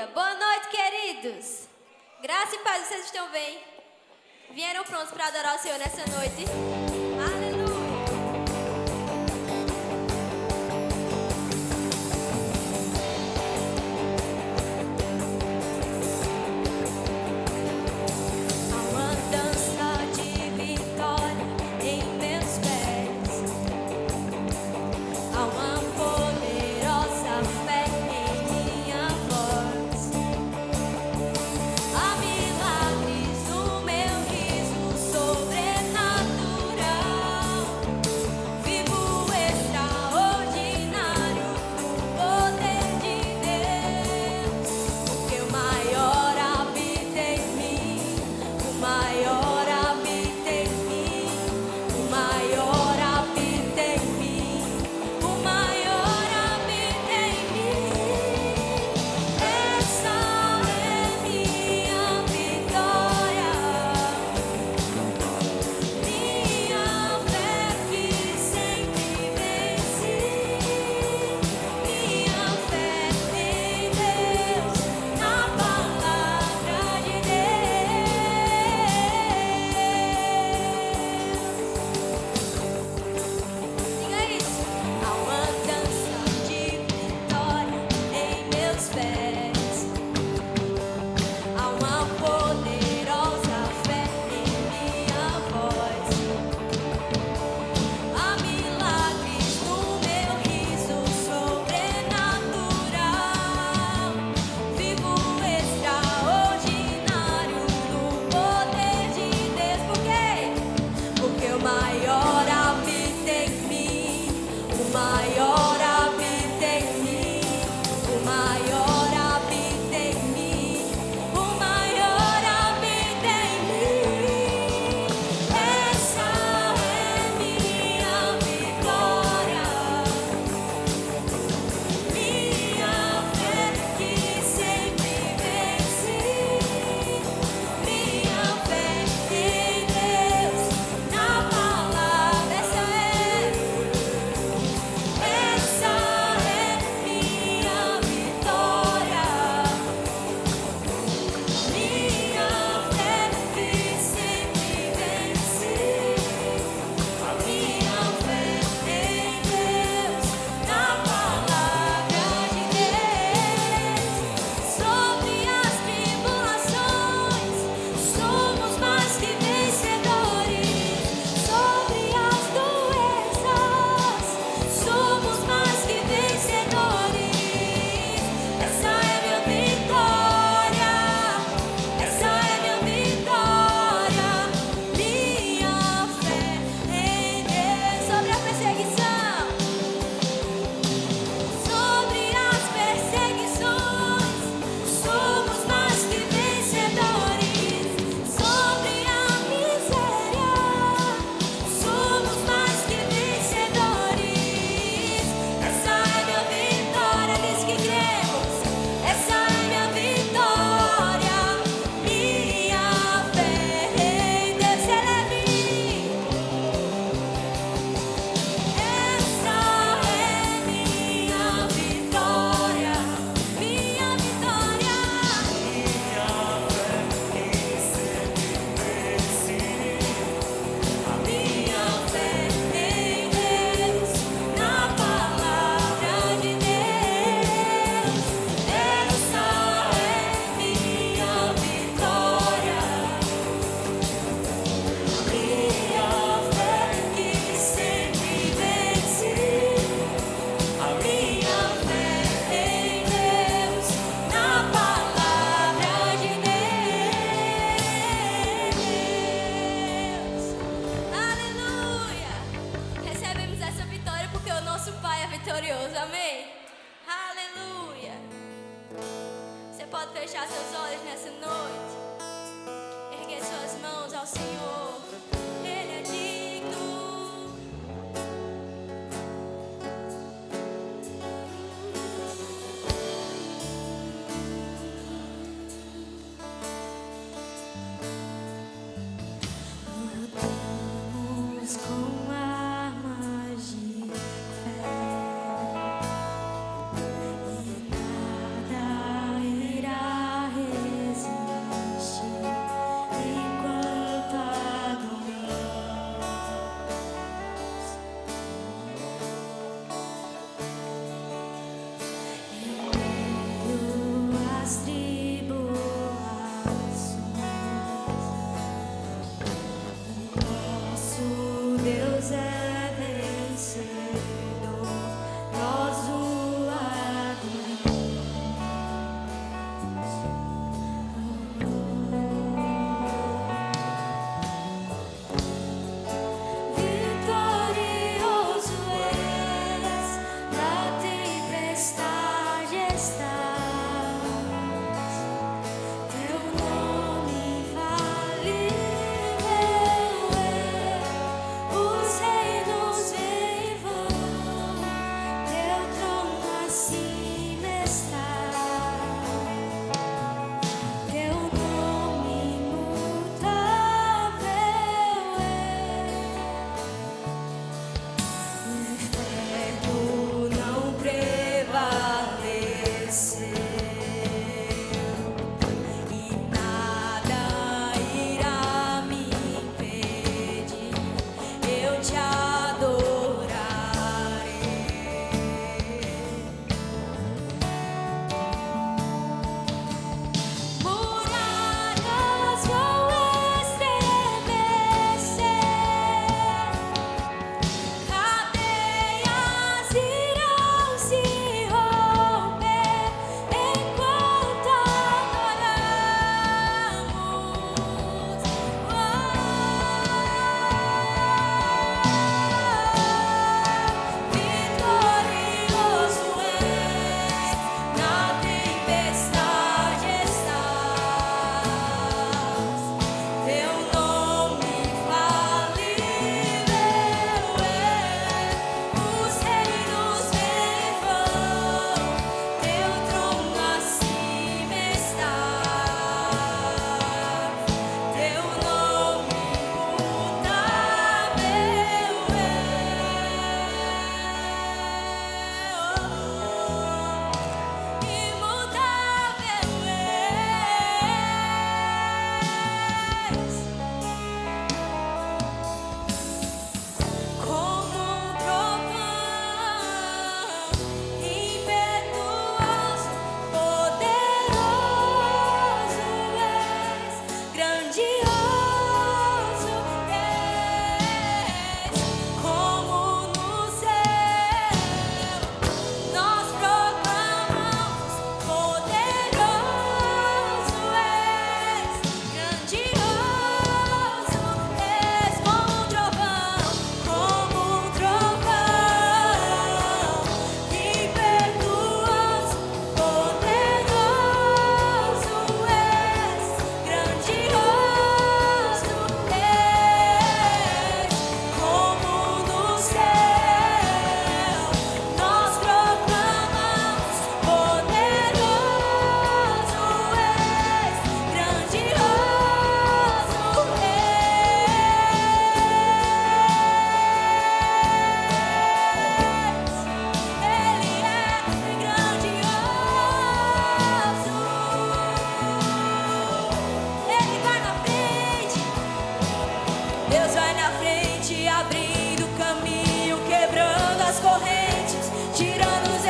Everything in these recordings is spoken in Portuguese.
Aleluia! Boa noite, queridos! Graça e paz, vocês estão bem? Vieram prontos para adorar o Senhor nessa noite? Aleluia! Irá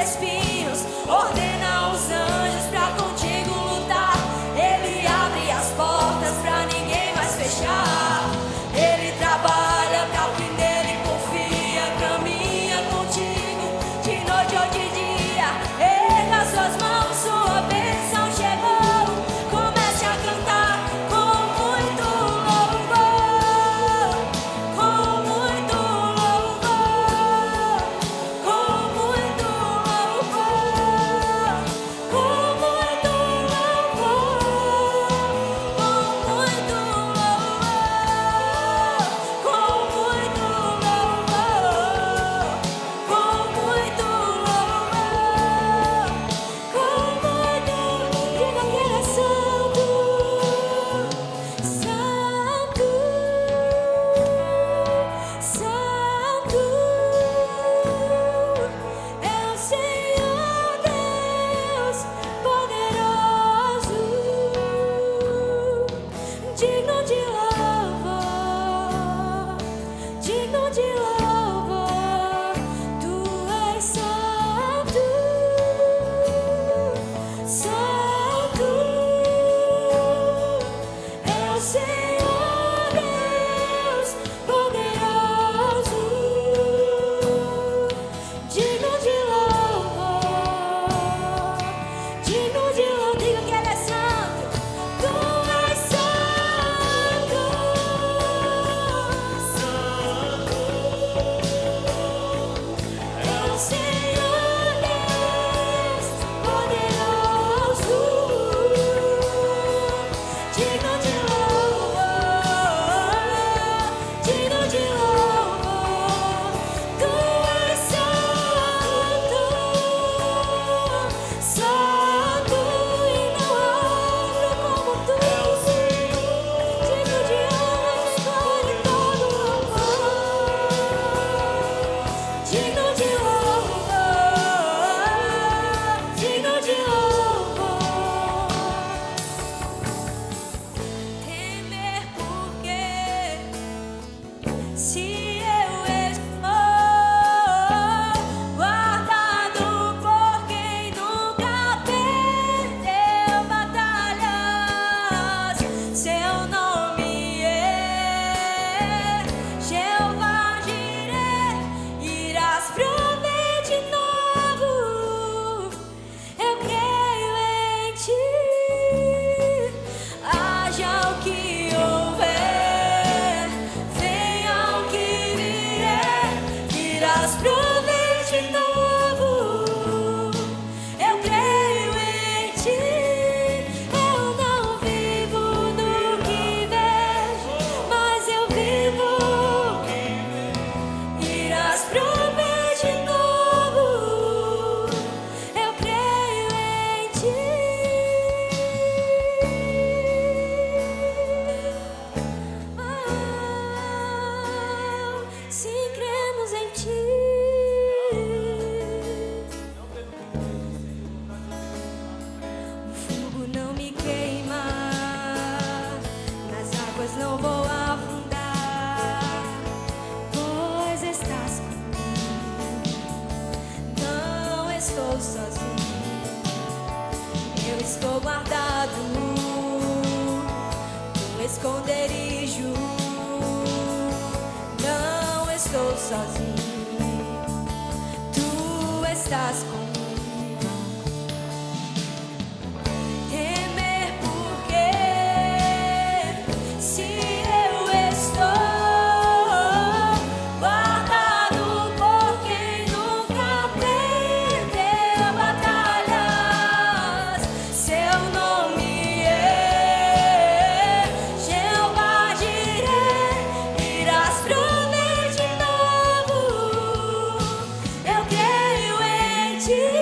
espinhos, ordena os anjos pra contigo lutar. Ele abre as portas pra ninguém mais fechar. Ele trabalha pra quem nele confia, caminha contigo de noite ou de dia. Erga suas mãos, sua bênção chegou. Comece a cantar com muito louvor, com muito louvor, com muito louvor, com muito louvor, com muito louvor, com muito louvor, com muito louvor, com muito. Diga que ele é santo, santo, santo. É o Senhor Deus poderoso, digno de louvor, digno de louvor. Tu és santo, santo. É o Senhor Deus poderoso, digno de louvor, digno de louvor. Diga que ele é santo. Tu és santo, santo. É o Senhor Deus poderoso, digno de louvor, digno de louvor. Tu és santo, santo, e não há outro como tu. Digno de honra, glória e todo louvor, digno de louvor, digno de louvor. Temer porque se eu estou guardado por quem nunca perdeu batalhas, seu nome é Jeová Jireh, irás prover de novo. Eu creio em ti, haja o que houver, venha o que vier, irás prover de novo. Eu creio em ti, eu não vivo do que vejo, mas eu vivo. Irás prover de novo. Eu creio em ti. Sim, cremos em ti. O fogo não me queima, nas águas não vou afundar, pois estás comigo. Não estou sozinho, eu estou guardado no esconderijo. Não estou sozinho, tu estás comigo. Temer porque se eu estou guardado por quem nunca perdeu batalhas, seu nome é Jeová Jireh, irás prover de novo. Eu creio em ti.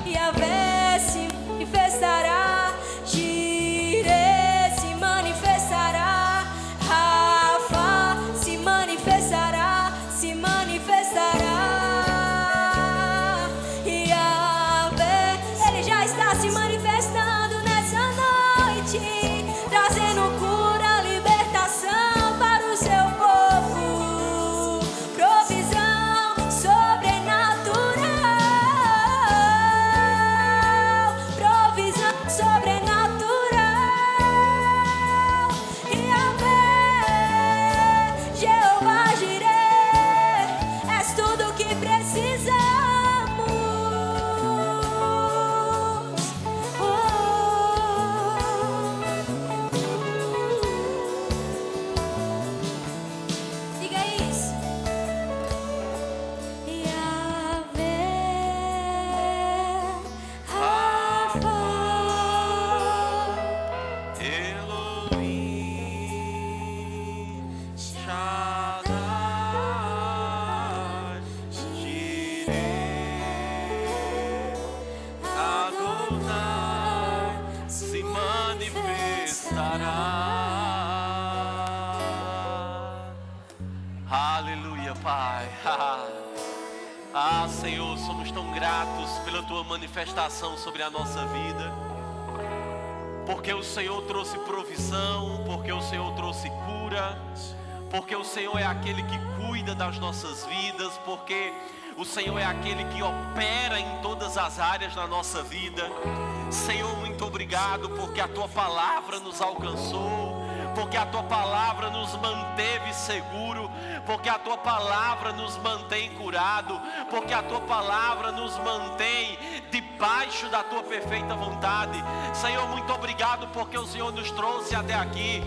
Yahvé se manifestará, Jireh se manifestará, Rafa se manifestará, se manifestará. Yahvé, Ele já está se manifestando nessa noite, trazendo cura, libertação para o seu povo, provisão sobrenatural, provisão sobrenatural. Yahvé, Jeová Jireh, és tudo o que precisamos. Diga isso. Yahvé, Rafa, Elohim, Shaddai, Jireh, Adonai se manifestará. Aleluia, Pai. Ah, Senhor, somos tão gratos pela Tua manifestação sobre a nossa vida, porque o Senhor trouxe provisão, porque o Senhor trouxe cura, porque o Senhor é aquele que cuida das nossas vidas, porque o Senhor é aquele que opera em todas as áreas da nossa vida. Senhor, muito obrigado porque a Tua palavra nos alcançou, porque a Tua palavra nos manteve seguro, porque a Tua palavra nos mantém curado, porque a Tua palavra nos mantém debaixo da Tua perfeita vontade. Senhor, muito obrigado porque o Senhor nos trouxe até aqui.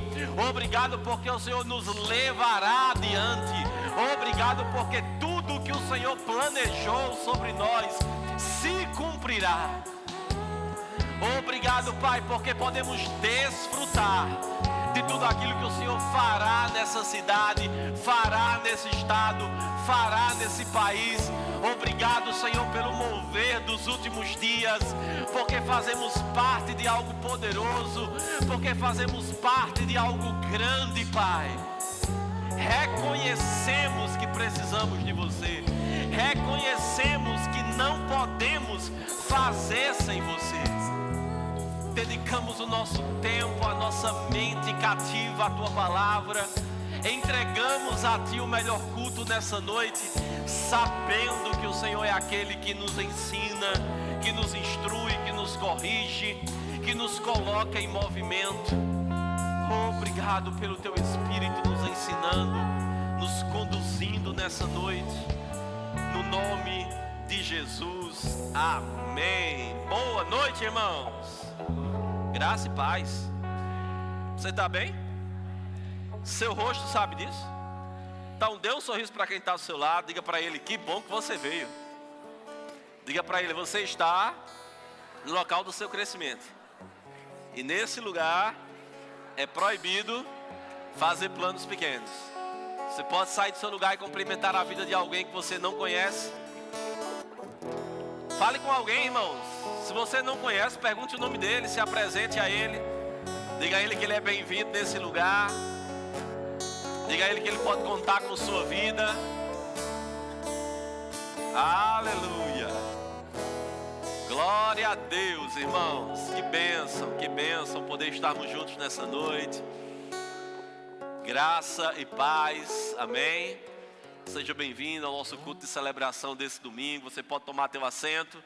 Obrigado porque o Senhor nos levará adiante. Obrigado porque tudo que o Senhor planejou sobre nós se cumprirá. Obrigado, Pai, porque podemos desfrutar de tudo aquilo que o Senhor fará nessa cidade, fará nesse estado, fará nesse país. Obrigado, Senhor, pelo mover dos últimos dias, porque fazemos parte de algo poderoso, porque fazemos parte de algo grande, Pai. Reconhecemos que precisamos de você, reconhecemos que não podemos fazer sem você. Dedicamos o nosso tempo, a nossa mente cativa à Tua palavra. Entregamos a Ti o melhor culto nessa noite, sabendo que o Senhor é aquele que nos ensina, que nos instrui, que nos corrige, que nos coloca em movimento. Obrigado pelo Teu Espírito nos ensinando, nos conduzindo nessa noite. No nome de Jesus, amém. Boa noite, irmãos. Graça e paz. Você está bem? Seu rosto sabe disso? Então dê um sorriso para quem está do seu lado. Diga para ele, que bom que você veio. Diga para ele, você está no local do seu crescimento. E nesse lugar é proibido fazer planos pequenos. Você pode sair do seu lugar e cumprimentar a vida de alguém que você não conhece. Fale com alguém, irmãos. Se você não conhece, pergunte o nome dele, se apresente a ele. Diga a ele que ele é bem-vindo nesse lugar. Diga a ele que ele pode contar com sua vida. Aleluia. Glória a Deus, irmãos. Que bênção poder estarmos juntos nessa noite. Graça e paz, amém. Seja bem-vindo ao nosso culto de celebração desse domingo. Você pode tomar teu assento.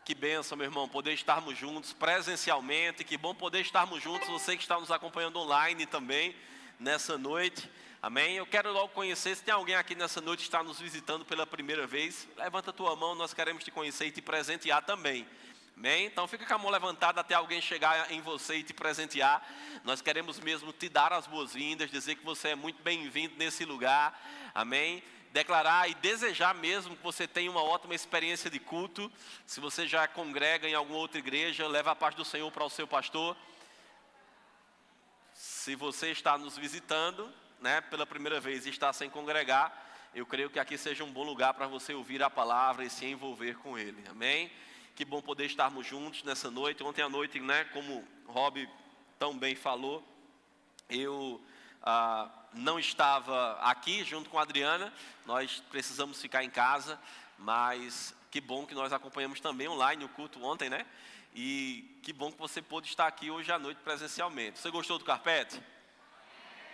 Que bênção, meu irmão, poder estarmos juntos presencialmente. Que bom poder estarmos juntos, você que está nos acompanhando online também, nessa noite, amém. Eu quero logo conhecer, se tem alguém aqui nessa noite que está nos visitando pela primeira vez, levanta a tua mão, nós queremos te conhecer e te presentear também, amém. Então fica com a mão levantada até alguém chegar em você e te presentear. Nós queremos mesmo te dar as boas-vindas, dizer que você é muito bem-vindo nesse lugar, amém. Declarar e desejar mesmo que você tenha uma ótima experiência de culto. Se você já congrega em alguma outra igreja, leva a paz do Senhor para o seu pastor. Se você está nos visitando, né, pela primeira vez e está sem congregar, eu creio que aqui seja um bom lugar para você ouvir a palavra e se envolver com ele, amém? Que bom poder estarmos juntos nessa noite. Ontem à noite, né, como Rob tão bem falou, eu não estava aqui junto com a Adriana. Nós precisamos ficar em casa, mas que bom que nós acompanhamos também online o culto ontem, né? E que bom que você pôde estar aqui hoje à noite presencialmente. Você gostou do carpete?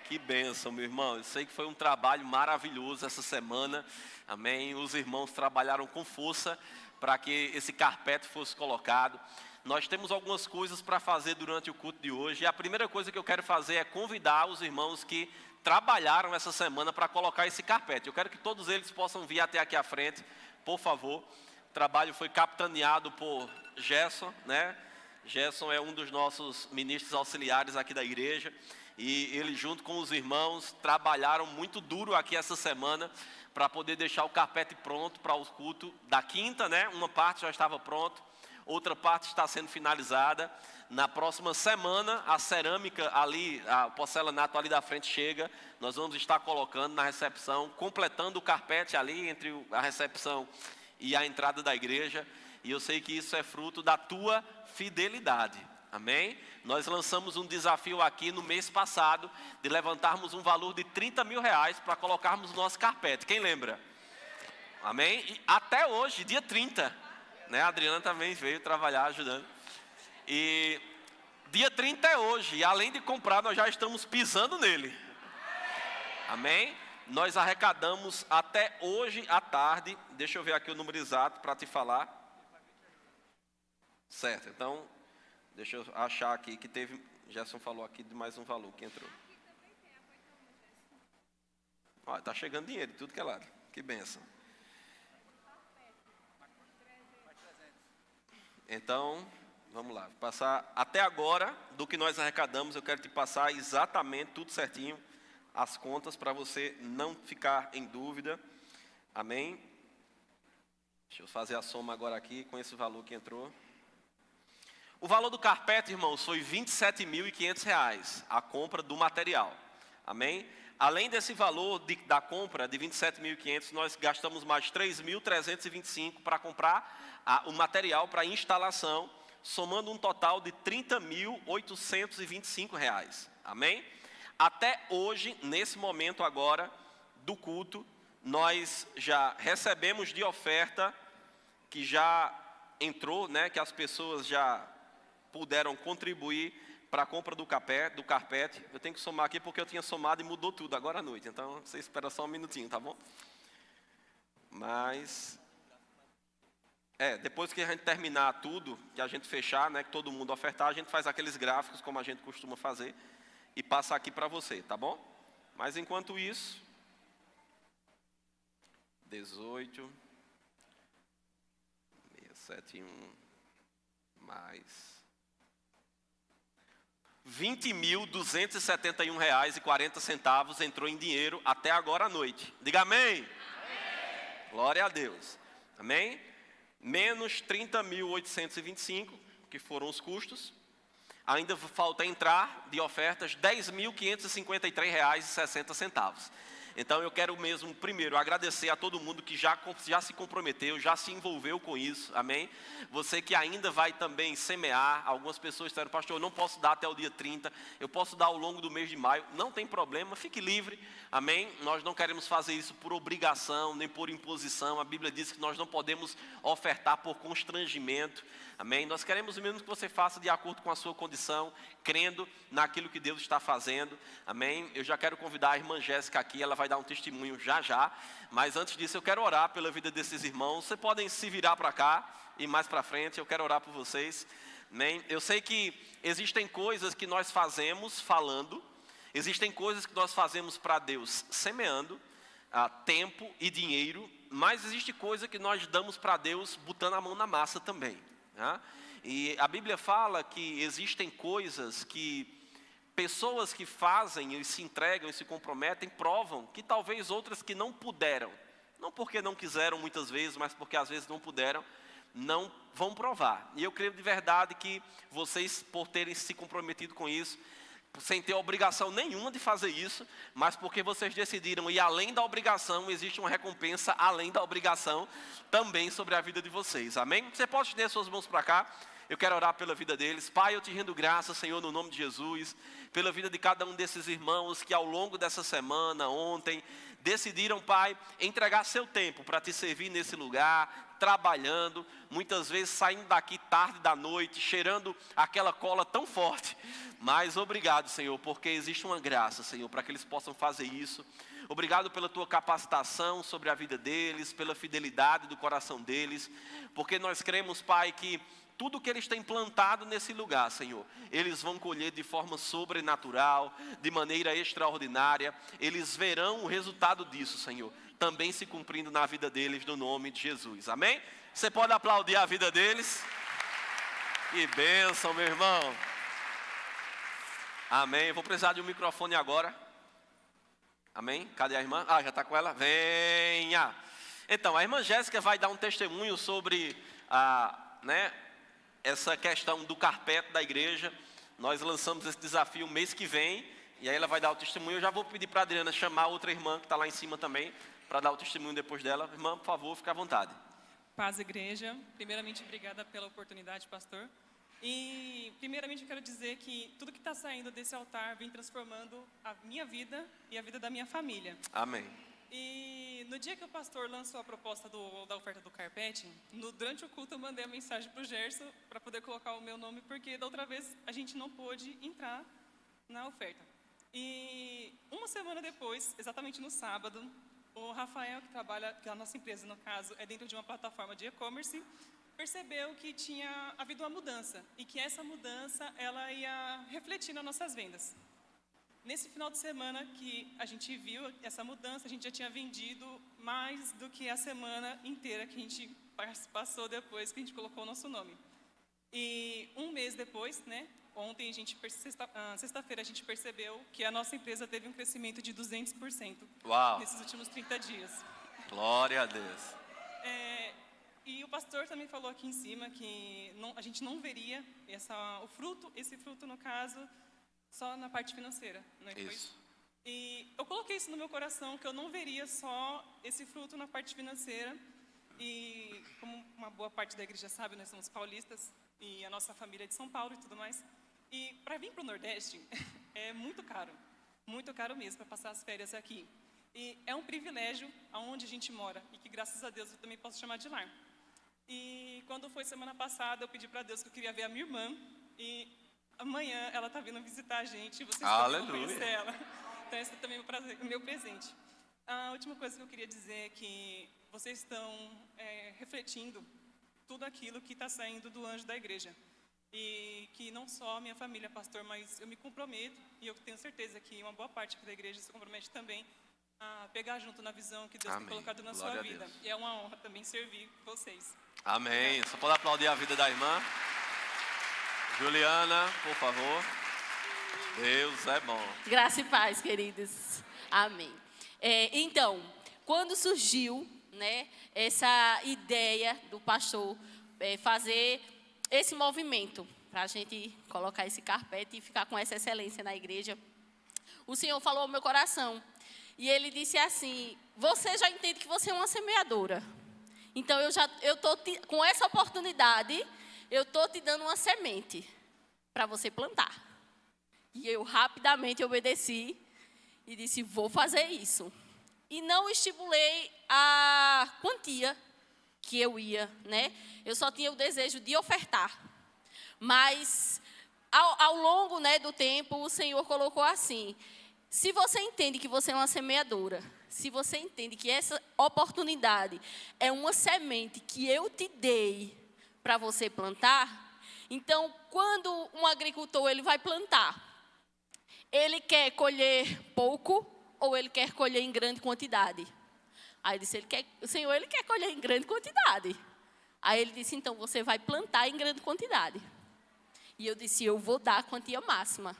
Que bênção, meu irmão. Eu sei que foi um trabalho maravilhoso essa semana. Amém. Os irmãos trabalharam com força para que esse carpete fosse colocado. Nós temos algumas coisas para fazer durante o culto de hoje. E a primeira coisa que eu quero fazer é convidar os irmãos que trabalharam essa semana para colocar esse carpete. Eu quero que todos eles possam vir até aqui à frente, por favor. O trabalho foi capitaneado por Gerson, né? Gerson é um dos nossos ministros auxiliares aqui da igreja. E ele, junto com os irmãos, trabalharam muito duro aqui essa semana para poder deixar o carpete pronto para o culto da quinta, né? Uma parte já estava pronta, outra parte está sendo finalizada. Na próxima semana, a cerâmica ali, o porcelanato ali da frente chega. Nós vamos estar colocando na recepção, completando o carpete ali entre a recepção e a entrada da igreja. E eu sei que isso é fruto da tua fidelidade. Amém? Nós lançamos um desafio aqui no mês passado de levantarmos um valor de 30 mil reais para colocarmos o nosso carpete. Quem lembra? Amém? E até hoje, dia 30, né? A Adriana também veio trabalhar ajudando. E dia 30 é hoje. E além de comprar, nós já estamos pisando nele. Amém? Nós arrecadamos até hoje à tarde. Deixa eu ver aqui o número exato para te falar. Certo, então deixa eu achar aqui que teve. Gerson falou aqui de mais um valor que entrou. Olha, tá chegando dinheiro de tudo que é lado. Que bênção. Então, vamos lá. Passar até agora do que nós arrecadamos, eu quero te passar exatamente tudo certinho, as contas, para você não ficar em dúvida. Amém? Deixa eu fazer a soma agora aqui com esse valor que entrou. O valor do carpete, irmãos, foi R$ 27.500, a compra do material. Amém? Além desse valor da compra de R$ 27.500, nós gastamos mais R$ 3.325 para comprar o material para instalação, somando um total de R$ 30.825. Amém? Até hoje, nesse momento agora do culto, nós já recebemos de oferta, que já entrou, né, que as pessoas já puderam contribuir para a compra do carpete. Eu tenho que somar aqui porque eu tinha somado e mudou tudo agora à noite. Então, você espera só um minutinho, tá bom? Mas depois que a gente terminar tudo, que a gente fechar, né, que todo mundo ofertar, a gente faz aqueles gráficos como a gente costuma fazer e passa aqui para você, tá bom? Mas enquanto isso, 18, 671 mais R$ 20.271,40 entrou em dinheiro até agora à noite. Diga amém. Amém. Glória a Deus. Amém? Menos 30.825, que foram os custos. Ainda falta entrar de ofertas R$ 10.553,60. Então eu quero mesmo, primeiro, agradecer a todo mundo que já se comprometeu, já se envolveu com isso, amém? Você que ainda vai também semear, algumas pessoas disseram, pastor, eu não posso dar até o dia 30, eu posso dar ao longo do mês de maio, não tem problema, fique livre, amém? Nós não queremos fazer isso por obrigação, nem por imposição, a Bíblia diz que nós não podemos ofertar por constrangimento, amém? Nós queremos mesmo que você faça de acordo com a sua condição, crendo naquilo que Deus está fazendo, amém? Eu já quero convidar a irmã Jéssica aqui, ela vai dar um testemunho já, mas antes disso eu quero orar pela vida desses irmãos. Vocês podem se virar para cá e mais para frente, eu quero orar por vocês, amém? Eu sei que existem coisas que nós fazemos falando, existem coisas que nós fazemos para Deus semeando, tempo e dinheiro, mas existe coisa que nós damos para Deus botando a mão na massa também, né? E a Bíblia fala que existem coisas que pessoas que fazem e se entregam e se comprometem, provam que talvez outras que não puderam, não porque não quiseram muitas vezes, mas porque às vezes não puderam, não vão provar. E eu creio de verdade que vocês, por terem se comprometido com isso, sem ter obrigação nenhuma de fazer isso, mas porque vocês decidiram ir além da obrigação, existe uma recompensa além da obrigação também sobre a vida de vocês, amém? Você pode estender suas mãos para cá, eu quero orar pela vida deles. Pai, eu te rendo graças, Senhor, no nome de Jesus, pela vida de cada um desses irmãos que ao longo dessa semana, ontem, decidiram, Pai, entregar seu tempo para te servir nesse lugar, trabalhando, muitas vezes saindo daqui tarde da noite, cheirando aquela cola tão forte. Mas obrigado, Senhor, porque existe uma graça, Senhor, para que eles possam fazer isso. Obrigado pela tua capacitação sobre a vida deles, pela fidelidade do coração deles, porque nós cremos, Pai, que tudo que eles têm plantado nesse lugar, Senhor, eles vão colher de forma sobrenatural, de maneira extraordinária. Eles verão o resultado disso, Senhor, também se cumprindo na vida deles, no nome de Jesus, amém? Você pode aplaudir a vida deles? Que bênção, meu irmão. Amém, vou precisar de um microfone agora. Amém, cadê a irmã? Ah, já está com ela? Venha. Então, a irmã Jéssica vai dar um testemunho sobre essa questão do carpete da igreja. Nós lançamos esse desafio mês que vem, e aí ela vai dar o testemunho. Eu já vou pedir para a Adriana chamar outra irmã que está lá em cima também, para dar o testemunho depois dela. Irmã, por favor, fique à vontade. Paz, igreja. Primeiramente, obrigada pela oportunidade, pastor. E, primeiramente, eu quero dizer que tudo que está saindo desse altar vem transformando a minha vida e a vida da minha família. Amém. E no dia que o pastor lançou a proposta da oferta do carpete, durante o culto eu mandei a mensagem para o Gerson para poder colocar o meu nome, porque da outra vez a gente não pôde entrar na oferta. E uma semana depois, exatamente no sábado, o Rafael, que trabalha, que a nossa empresa no caso é dentro de uma plataforma de e-commerce, percebeu que tinha havido uma mudança e que essa mudança ela ia refletir nas nossas vendas. Nesse final de semana que a gente viu essa mudança, a gente já tinha vendido mais do que a semana inteira que a gente passou depois que a gente colocou o nosso nome. E um mês depois, né, ontem, sexta-feira, a gente percebeu que a nossa empresa teve um crescimento de 200%. Uau. Nesses últimos 30 dias. Glória a Deus. E o pastor também falou aqui em cima que a gente não veria esse fruto no caso, só na parte financeira, não é isso? E eu coloquei isso no meu coração, que eu não veria só esse fruto na parte financeira. E como uma boa parte da igreja sabe, nós somos paulistas e a nossa família é de São Paulo e tudo mais. E para vir para o Nordeste é muito caro mesmo para passar as férias aqui. E é um privilégio aonde a gente mora e que graças a Deus eu também posso chamar de lar. E quando foi semana passada eu pedi para Deus que eu queria ver a minha irmã e amanhã ela está vindo visitar a gente e vocês também vão conhecer ela. Então esse também é o meu presente. A última coisa que eu queria dizer é que vocês estão refletindo tudo aquilo que está saindo do anjo da igreja. E que não só a minha família, pastor, mas eu me comprometo, e eu tenho certeza que uma boa parte aqui da igreja se compromete também a pegar junto na visão que Deus tem colocado na sua vida. E é uma honra também servir vocês. Amém. Só pode aplaudir a vida da irmã. Juliana, por favor. Deus é bom. Graça e paz, queridos. Amém. Então, quando surgiu, né, essa ideia do pastor fazer esse movimento para a gente colocar esse carpete e ficar com essa excelência na igreja, o Senhor falou ao meu coração. E Ele disse assim: você já entende que você é uma semeadora. Então, com essa oportunidade, eu estou te dando uma semente para você plantar. E eu rapidamente obedeci e disse: vou fazer isso. E não estipulei a quantia que eu ia, né? Eu só tinha o desejo de ofertar. Mas, ao longo, né, do tempo, o Senhor colocou assim: se você entende que você é uma semeadora, se você entende que essa oportunidade é uma semente que eu te dei para você plantar, então, quando um agricultor ele vai plantar, ele quer colher pouco ou ele quer colher em grande quantidade? Aí disse, o Senhor ele quer colher em grande quantidade. Aí ele disse, então você vai plantar em grande quantidade. E eu disse, eu vou dar a quantia máxima.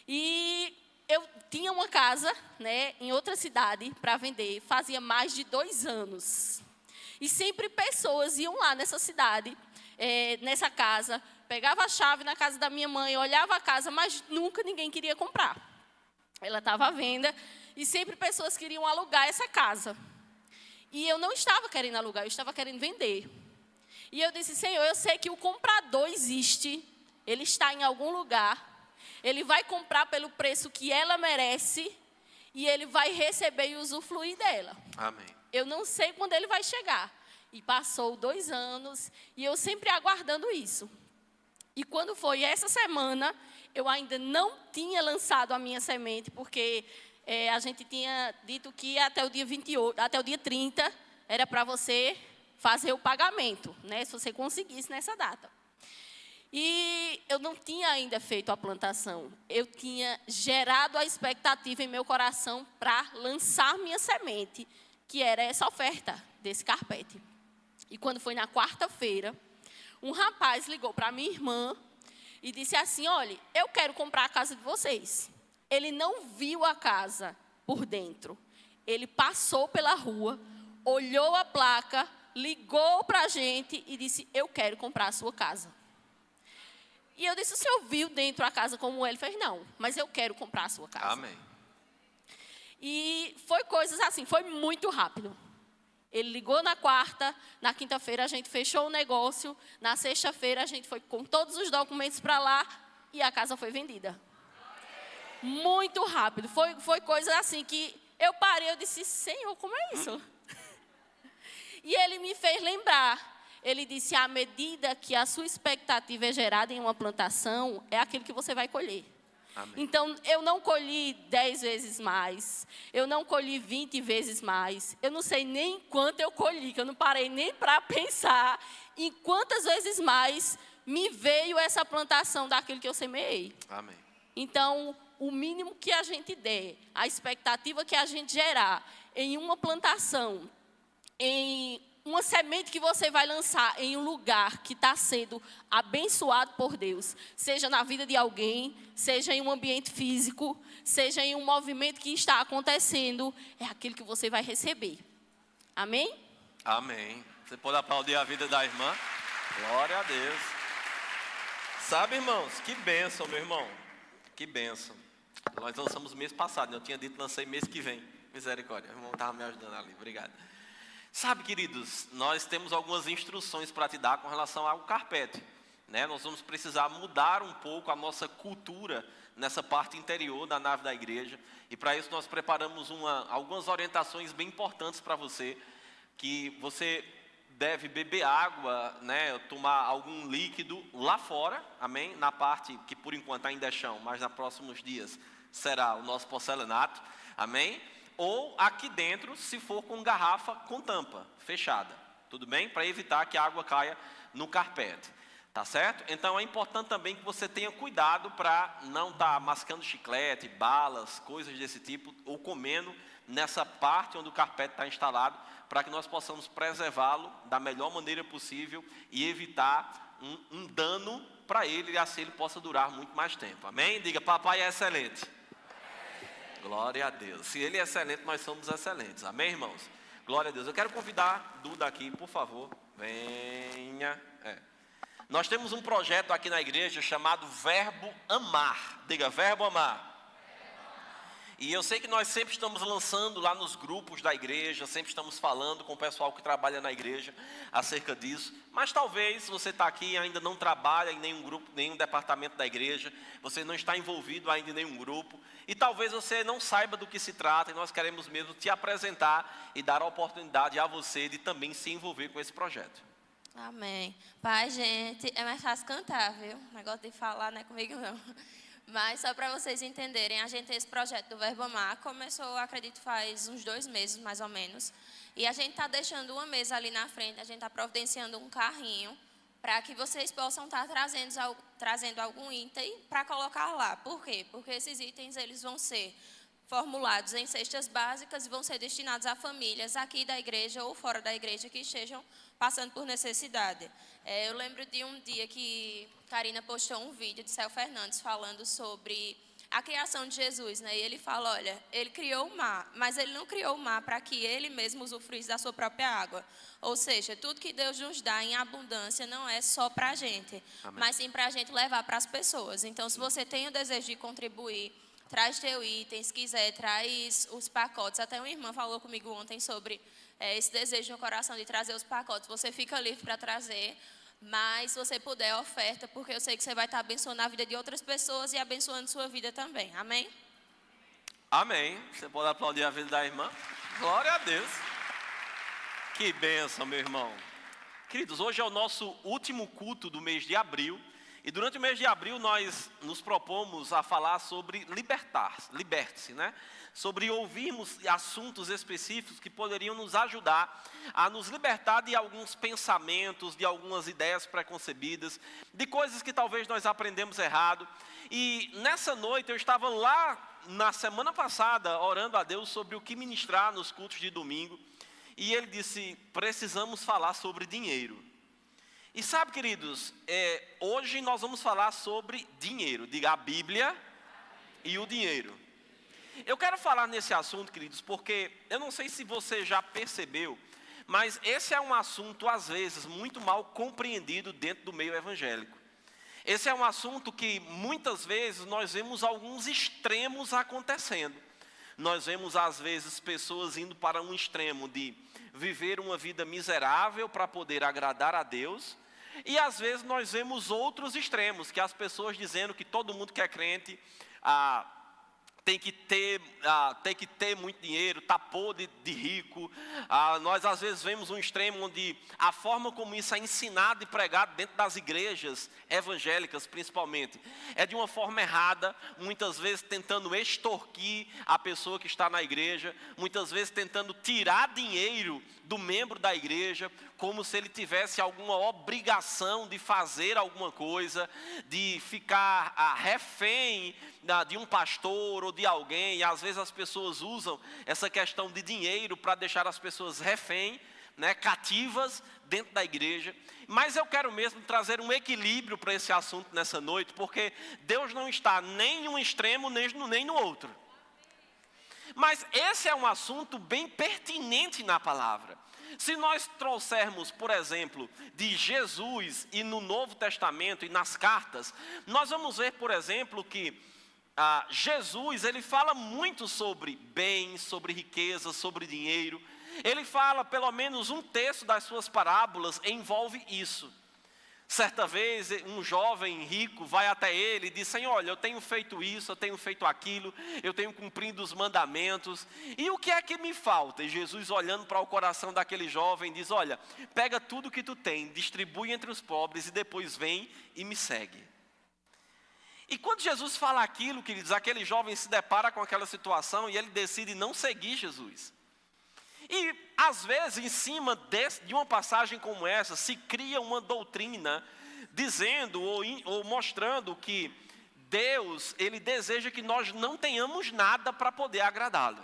E eu tinha uma casa, né, em outra cidade para vender, fazia mais de 2 anos. E sempre pessoas iam lá nessa cidade, nessa casa, pegava a chave na casa da minha mãe, olhava a casa, mas nunca ninguém queria comprar. Ela estava à venda e sempre pessoas queriam alugar essa casa. E eu não estava querendo alugar, eu estava querendo vender. E eu disse, Senhor, eu sei que o comprador existe, ele está em algum lugar, ele vai comprar pelo preço que ela merece e ele vai receber e usufruir dela. Amém. Eu não sei quando ele vai chegar. E passou 2 anos e eu sempre aguardando isso. E quando foi essa semana, eu ainda não tinha lançado a minha semente, porque a gente tinha dito que até o dia 28, até o dia 30, era para você fazer o pagamento, né, se você conseguisse nessa data. E eu não tinha ainda feito a plantação. Eu tinha gerado a expectativa em meu coração para lançar minha semente, que era essa oferta desse carpete. E quando foi na quarta-feira, um rapaz ligou para minha irmã e disse assim, olha, eu quero comprar a casa de vocês. Ele não viu a casa por dentro. Ele passou pela rua, olhou a placa, ligou para a gente e disse, eu quero comprar a sua casa. E eu disse, o senhor viu dentro a casa como ele? Ele fez, não, mas eu quero comprar a sua casa. Amém. E foi coisas assim, foi muito rápido. Ele ligou na quarta, na quinta-feira a gente fechou o negócio, na sexta-feira a gente foi com todos os documentos para lá e a casa foi vendida. Muito rápido, foi coisa assim que eu parei, eu disse, Senhor, como é isso? E ele me fez lembrar, ele disse, à medida que a sua expectativa é gerada em uma plantação, é aquilo que você vai colher. Amém. Então, eu não colhi 10 vezes mais, eu não colhi 20 vezes mais, eu não sei nem quanto eu colhi, que eu não parei nem para pensar em quantas vezes mais me veio essa plantação daquilo que eu semeei. Amém. Então, o mínimo que a gente der, a expectativa que a gente gerar em uma plantação, em uma semente que você vai lançar em um lugar que está sendo abençoado por Deus, seja na vida de alguém, seja em um ambiente físico, seja em um movimento que está acontecendo, é aquilo que você vai receber. Amém? Amém. Você pode aplaudir a vida da irmã? Glória a Deus. Sabe, irmãos, que bênção, meu irmão. Que bênção. Nós lançamos mês passado, né? Eu tinha dito lancei mês que vem. Misericórdia, o irmão estava me ajudando ali, obrigado. Sabe, queridos, nós temos algumas instruções para te dar com relação ao carpete, né? Nós vamos precisar mudar um pouco a nossa cultura nessa parte interior da nave da igreja. E para isso nós preparamos algumas orientações bem importantes para você, que você deve beber água, né? Tomar algum líquido lá fora, amém? Na parte que por enquanto ainda é chão, mas nos próximos dias será o nosso porcelanato, amém? Ou aqui dentro, se for com garrafa com tampa fechada, tudo bem? Para evitar que a água caia no carpete, tá certo? Então é importante também que você tenha cuidado para não estar mascando chiclete, balas, coisas desse tipo, ou comendo nessa parte onde o carpete está instalado, para que nós possamos preservá-lo da melhor maneira possível e evitar um dano para ele, e assim ele possa durar muito mais tempo, amém? Diga, papai é excelente. Glória a Deus. Se ele é excelente, nós somos excelentes. Amém, irmãos? Glória a Deus. Eu quero convidar Duda aqui, por favor. Venha. Nós temos um projeto aqui na igreja chamado Verbo Amar. Diga, Verbo Amar. E eu sei que nós sempre estamos lançando lá nos grupos da igreja, sempre estamos falando com o pessoal que trabalha na igreja acerca disso. Mas talvez você está aqui e ainda não trabalha em nenhum grupo, nenhum departamento da igreja, você não está envolvido ainda em nenhum grupo, e talvez você não saiba do que se trata, e nós queremos mesmo te apresentar e dar a oportunidade a você de também se envolver com esse projeto. Amém. Pai, gente, é mais fácil cantar, viu? O negócio de falar não é comigo, não. Mas só para vocês entenderem, a gente, esse projeto do Verbo Amar começou, acredito, faz uns 2 meses, mais ou menos. E a gente está deixando uma mesa ali na frente, a gente está providenciando um carrinho para que vocês possam estar trazendo algum item para colocar lá. Por quê? Porque esses itens eles vão ser formulados em cestas básicas e vão ser destinados a famílias aqui da igreja ou fora da igreja que estejam passando por necessidade. Eu lembro de um dia que Karina postou um vídeo de Céu Fernandes falando sobre a criação de Jesus, né? E ele fala, olha, ele criou o mar, mas ele não criou o mar para que ele mesmo usufruísse da sua própria água. Ou seja, tudo que Deus nos dá em abundância não é só para a gente, mas sim para a gente levar para as pessoas. Então, se você tem o desejo de contribuir, traz teu item, se quiser, traz os pacotes. Até uma irmã falou comigo ontem sobre esse desejo no coração de trazer os pacotes. Você fica livre para trazer, mas se você puder, oferta, porque eu sei que você vai estar abençoando a vida de outras pessoas e abençoando sua vida também. Amém? Amém. Você pode aplaudir a vida da irmã? Glória a Deus. Que bênção, meu irmão. Queridos, hoje é o nosso último culto do mês de abril. E durante o mês de abril nós nos propomos a falar sobre liberte-se, né? Sobre ouvirmos assuntos específicos que poderiam nos ajudar a nos libertar de alguns pensamentos, de algumas ideias preconcebidas, de coisas que talvez nós aprendemos errado. E nessa noite eu estava lá na semana passada orando a Deus sobre o que ministrar nos cultos de domingo. E ele disse, precisamos falar sobre dinheiro. E sabe, queridos, hoje nós vamos falar sobre dinheiro. Diga a Bíblia e o dinheiro. Eu quero falar nesse assunto, queridos, porque eu não sei se você já percebeu, mas esse é um assunto, às vezes, muito mal compreendido dentro do meio evangélico. Esse é um assunto que, muitas vezes, nós vemos alguns extremos acontecendo. Nós vemos, às vezes, pessoas indo para um extremo de viver uma vida miserável para poder agradar a Deus. E às vezes nós vemos outros extremos, que as pessoas dizendo que todo mundo que é crente tem que ter muito dinheiro, tá podre de rico. Nós às vezes vemos um extremo onde a forma como isso é ensinado e pregado dentro das igrejas evangélicas principalmente, é de uma forma errada, muitas vezes tentando extorquir a pessoa que está na igreja, muitas vezes tentando tirar dinheiro do membro da igreja, como se ele tivesse alguma obrigação de fazer alguma coisa, de ficar refém de um pastor ou de alguém. E às vezes as pessoas usam essa questão de dinheiro para deixar as pessoas refém, né, cativas dentro da igreja. Mas eu quero mesmo trazer um equilíbrio para esse assunto nessa noite, porque Deus não está nem em um extremo nem no outro. Mas esse é um assunto bem pertinente na palavra. Se nós trouxermos, por exemplo, de Jesus e no Novo Testamento e nas cartas, nós vamos ver, por exemplo, que Jesus, ele fala muito sobre bens, sobre riqueza, sobre dinheiro. Ele fala, pelo menos um terço das suas parábolas envolve isso. Certa vez, um jovem rico vai até ele e diz, Senhor, olha, eu tenho feito isso, eu tenho feito aquilo, eu tenho cumprido os mandamentos, e o que é que me falta? E Jesus, olhando para o coração daquele jovem, diz, olha, pega tudo que tu tem, distribui entre os pobres e depois vem e me segue. E quando Jesus fala aquilo, queridos, aquele jovem se depara com aquela situação e ele decide não seguir Jesus. E, às vezes, em cima de uma passagem como essa, se cria uma doutrina dizendo ou mostrando que Deus, ele deseja que nós não tenhamos nada para poder agradá-lo.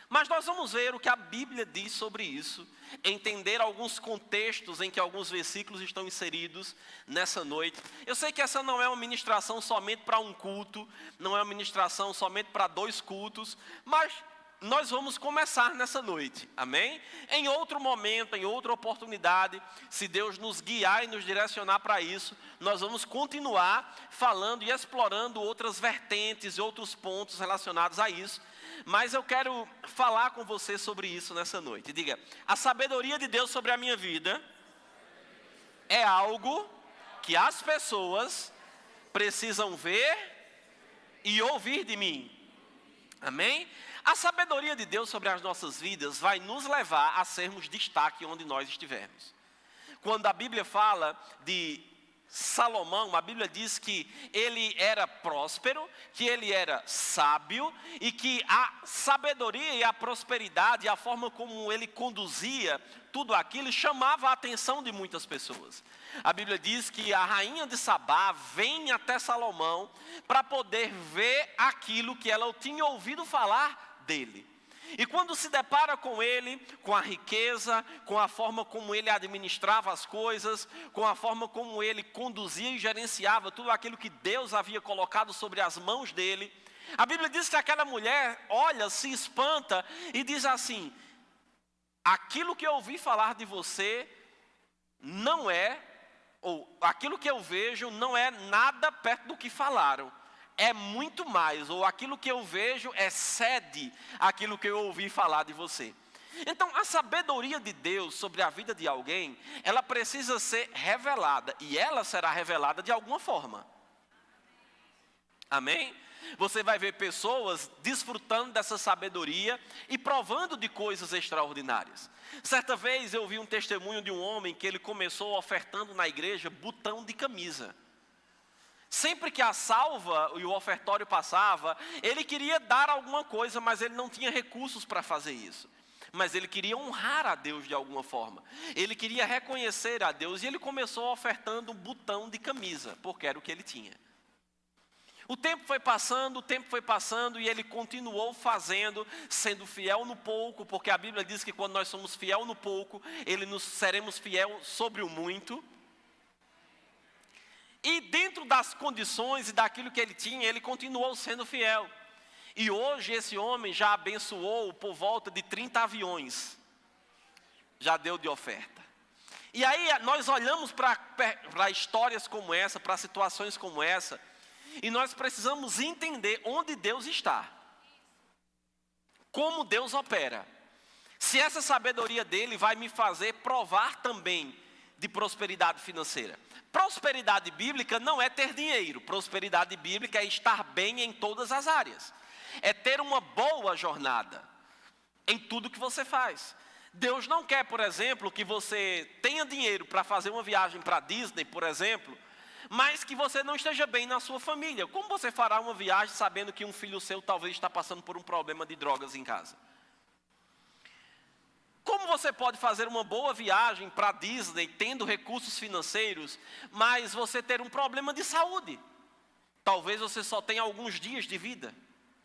Mas nós vamos ver o que a Bíblia diz sobre isso, entender alguns contextos em que alguns versículos estão inseridos nessa noite. Eu sei que essa não é uma ministração somente para um culto, não é uma ministração somente para 2 cultos, mas nós vamos começar nessa noite, amém? Em outro momento, em outra oportunidade, se Deus nos guiar e nos direcionar para isso, nós vamos continuar falando e explorando outras vertentes e outros pontos relacionados a isso. Mas eu quero falar com você sobre isso nessa noite. Diga, a sabedoria de Deus sobre a minha vida é algo que as pessoas precisam ver e ouvir de mim. Amém? A sabedoria de Deus sobre as nossas vidas vai nos levar a sermos destaque onde nós estivermos. Quando a Bíblia fala de Salomão, a Bíblia diz que ele era próspero, que ele era sábio e que a sabedoria e a prosperidade, a forma como ele conduzia tudo aquilo, chamava a atenção de muitas pessoas. A Bíblia diz que a rainha de Sabá vem até Salomão para poder ver aquilo que ela tinha ouvido falar dele. E quando se depara com ele, com a riqueza, com a forma como ele administrava as coisas, com a forma como ele conduzia e gerenciava tudo aquilo que Deus havia colocado sobre as mãos dele, a Bíblia diz que aquela mulher olha, se espanta e diz assim: aquilo que eu ouvi falar de você não é, ou aquilo que eu vejo não é nada perto do que falaram. É muito mais, ou aquilo que eu vejo excede aquilo que eu ouvi falar de você. Então, a sabedoria de Deus sobre a vida de alguém, ela precisa ser revelada, e ela será revelada de alguma forma. Amém? Você vai ver pessoas desfrutando dessa sabedoria e provando de coisas extraordinárias. Certa vez eu vi um testemunho de um homem que ele começou ofertando na igreja botão de camisa. Sempre que a salva e o ofertório passava, ele queria dar alguma coisa, mas ele não tinha recursos para fazer isso. Mas ele queria honrar a Deus de alguma forma. Ele queria reconhecer a Deus e ele começou ofertando um botão de camisa, porque era o que ele tinha. O tempo foi passando e ele continuou fazendo, sendo fiel no pouco, porque a Bíblia diz que quando nós somos fiel no pouco, seremos fiel sobre o muito. E dentro das condições e daquilo que ele tinha, ele continuou sendo fiel. E hoje esse homem já abençoou por volta de 30 aviões. Já deu de oferta. E aí nós olhamos para histórias como essa, para situações como essa, e nós precisamos entender onde Deus está. Como Deus opera. Se essa sabedoria dele vai me fazer provar também de prosperidade financeira. Prosperidade bíblica não é ter dinheiro. Prosperidade bíblica é estar bem em todas as áreas. É ter uma boa jornada em tudo que você faz. Deus não quer, por exemplo, que você tenha dinheiro para fazer uma viagem para Disney, por exemplo, mas que você não esteja bem na sua família. Como você fará uma viagem sabendo que um filho seu talvez está passando por um problema de drogas em casa? Como você pode fazer uma boa viagem para Disney, tendo recursos financeiros, mas você ter um problema de saúde? Talvez você só tenha alguns dias de vida,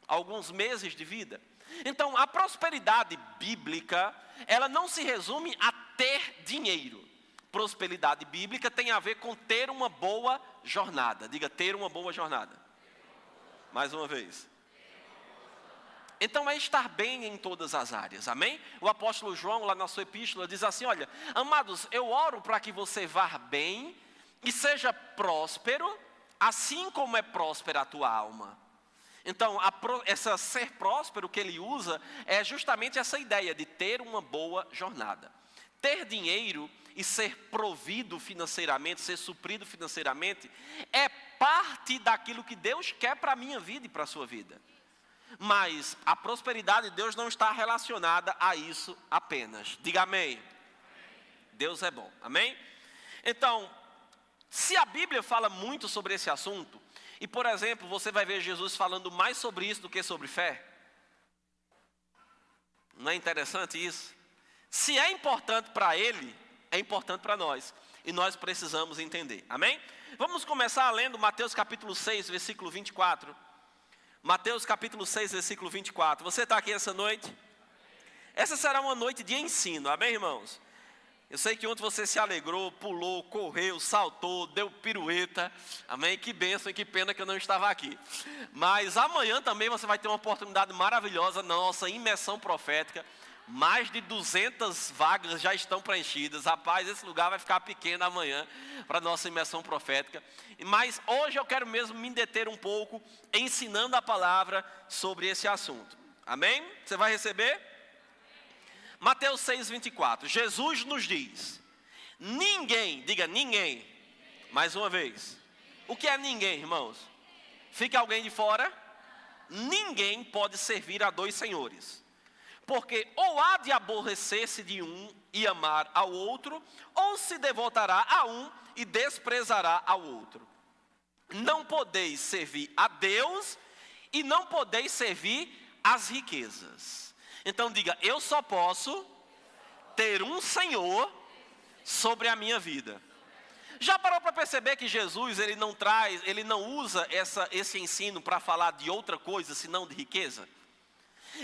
alguns meses de vida. Então, a prosperidade bíblica, ela não se resume a ter dinheiro. Prosperidade bíblica tem a ver com ter uma boa jornada. Diga, ter uma boa jornada. Mais uma vez. Então é estar bem em todas as áreas, amém? O apóstolo João, lá na sua epístola, diz assim: olha, amados, eu oro para que você vá bem e seja próspero, assim como é próspera a tua alma. Então, essa ser próspero que ele usa é justamente essa ideia de ter uma boa jornada. Ter dinheiro e ser provido financeiramente, ser suprido financeiramente, é parte daquilo que Deus quer para a minha vida e para a sua vida. Mas a prosperidade de Deus não está relacionada a isso apenas. Diga amém. Deus é bom, amém? Então, se a Bíblia fala muito sobre esse assunto, e por exemplo, você vai ver Jesus falando mais sobre isso do que sobre fé. Não é interessante isso? Se é importante para ele, é importante para nós. E nós precisamos entender, amém? Vamos começar lendo Mateus capítulo 6, versículo 24. Mateus capítulo 6, versículo 24. Você está aqui essa noite? Essa será uma noite de ensino, amém, irmãos? Eu sei que ontem você se alegrou, pulou, correu, saltou, deu pirueta, amém? Que bênção e que pena que eu não estava aqui. Mas amanhã também você vai ter uma oportunidade maravilhosa na nossa imersão profética. Mais de 200 vagas já estão preenchidas. Rapaz, esse lugar vai ficar pequeno amanhã para a nossa imersão profética. Mas hoje eu quero mesmo me deter um pouco ensinando a palavra sobre esse assunto. Amém? Você vai receber? Mateus 6, 24. Jesus nos diz: ninguém, diga ninguém. Mais uma vez. O que é ninguém, irmãos? Fica alguém de fora? Ninguém pode servir a dois senhores. Porque ou há de aborrecer-se de um e amar ao outro, ou se devotará a um e desprezará ao outro. Não podeis servir a Deus e não podeis servir às riquezas. Então diga, eu só posso ter um Senhor sobre a minha vida. Já parou para perceber que Jesus, ele não usa esse ensino para falar de outra coisa, senão de riqueza?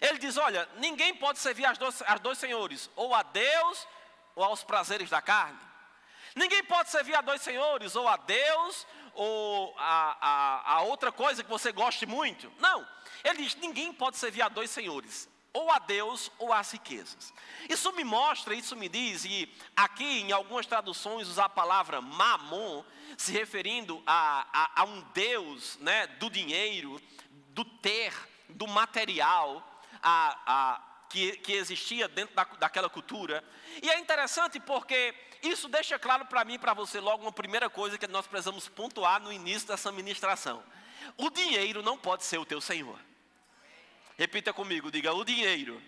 Ele diz, olha, ninguém pode servir aos dois senhores, ou a Deus ou aos prazeres da carne. Ninguém pode servir a dois senhores, ou a Deus ou a outra coisa que você goste muito. Não, ele diz, ninguém pode servir a dois senhores, ou a Deus ou às riquezas. Isso me mostra, isso me diz, e aqui em algumas traduções usa a palavra mamon, se referindo a um Deus, né, do dinheiro, do ter, do material, que existia dentro daquela cultura. E é interessante porque isso deixa claro para mim e para você logo uma primeira coisa que nós precisamos pontuar no início dessa ministração. O dinheiro não pode ser o teu Senhor. Repita comigo, diga, o dinheiro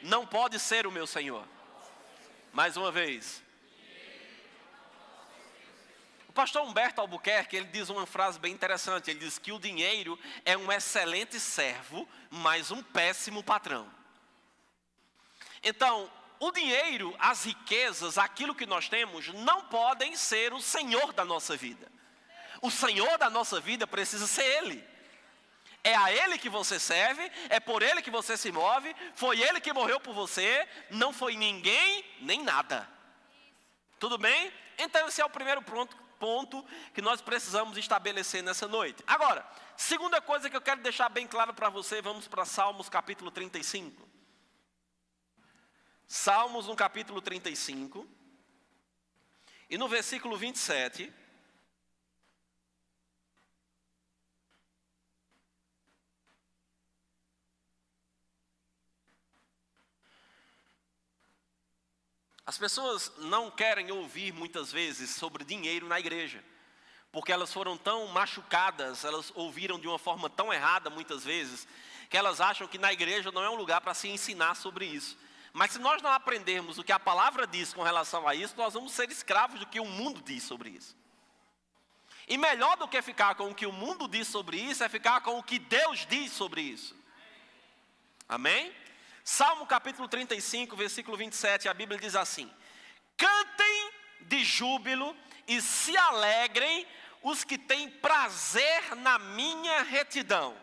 não pode ser o meu Senhor. Mais uma vez. O pastor Humberto Albuquerque, ele diz uma frase bem interessante. Ele diz que o dinheiro é um excelente servo, mas um péssimo patrão. Então, o dinheiro, as riquezas, aquilo que nós temos, não podem ser o Senhor da nossa vida. O Senhor da nossa vida precisa ser Ele. É a Ele que você serve, é por Ele que você se move, foi Ele que morreu por você, não foi ninguém, nem nada. Tudo bem? Então esse é o primeiro ponto que nós precisamos estabelecer nessa noite. Agora, segunda coisa que eu quero deixar bem claro para você, vamos para Salmos capítulo 35. Salmos no capítulo 35, e no versículo 27... As pessoas não querem ouvir muitas vezes sobre dinheiro na igreja, porque elas foram tão machucadas, elas ouviram de uma forma tão errada muitas vezes, que elas acham que na igreja não é um lugar para se ensinar sobre isso. Mas se nós não aprendermos o que a palavra diz com relação a isso, nós vamos ser escravos do que o mundo diz sobre isso. E melhor do que ficar com o que o mundo diz sobre isso, é ficar com o que Deus diz sobre isso. Amém? Salmo capítulo 35, versículo 27, a Bíblia diz assim: cantem de júbilo e se alegrem os que têm prazer na minha retidão.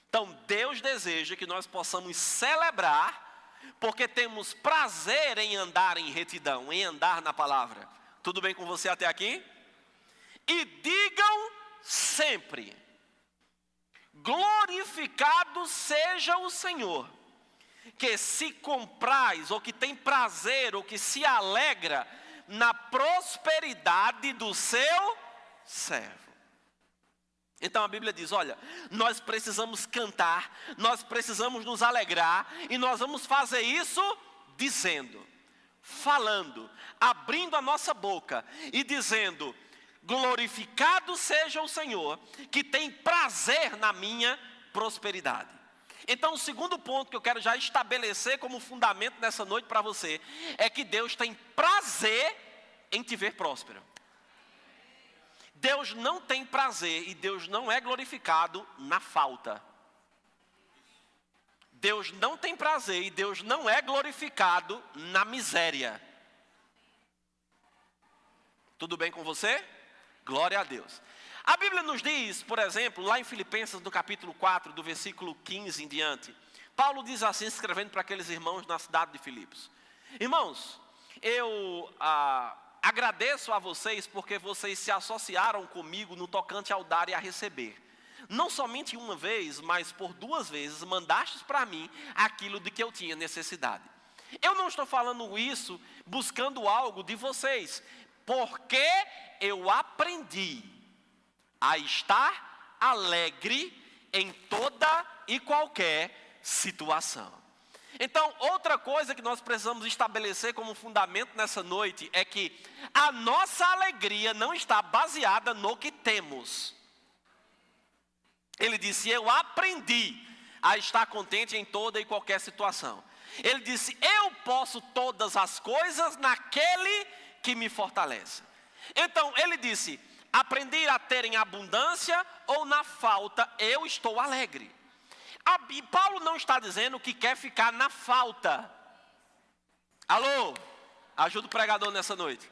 Então Deus deseja que nós possamos celebrar, porque temos prazer em andar em retidão, em andar na palavra. Tudo bem com você até aqui? E digam sempre: glorificado seja o Senhor, que se compraz, ou que tem prazer, ou que se alegra na prosperidade do seu servo. Então a Bíblia diz, olha, nós precisamos cantar, nós precisamos nos alegrar, e nós vamos fazer isso dizendo, falando, abrindo a nossa boca e dizendo: glorificado seja o Senhor, que tem prazer na minha prosperidade. Então, o segundo ponto que eu quero já estabelecer como fundamento nessa noite para você, é que Deus tem prazer em te ver próspero. Deus não tem prazer e Deus não é glorificado na falta. Deus não tem prazer e Deus não é glorificado na miséria. Tudo bem com você? Glória a Deus. A Bíblia nos diz, por exemplo, lá em Filipenses, no capítulo 4, do versículo 15 em diante, Paulo diz assim, escrevendo para aqueles irmãos na cidade de Filipos: irmãos, eu agradeço a vocês porque vocês se associaram comigo no tocante ao dar e a receber. Não somente uma vez, mas por 2 vezes mandastes para mim aquilo de que eu tinha necessidade. Eu não estou falando isso buscando algo de vocês, porque eu aprendi a estar alegre em toda e qualquer situação. Então, outra coisa que nós precisamos estabelecer como fundamento nessa noite é que a nossa alegria não está baseada no que temos. Ele disse: eu aprendi a estar contente em toda e qualquer situação. Ele disse: eu posso todas as coisas naquele que me fortalece. Então, ele disse: aprendi a ter em abundância ou na falta, eu estou alegre. E Paulo não está dizendo que quer ficar na falta. Alô? Ajuda o pregador nessa noite.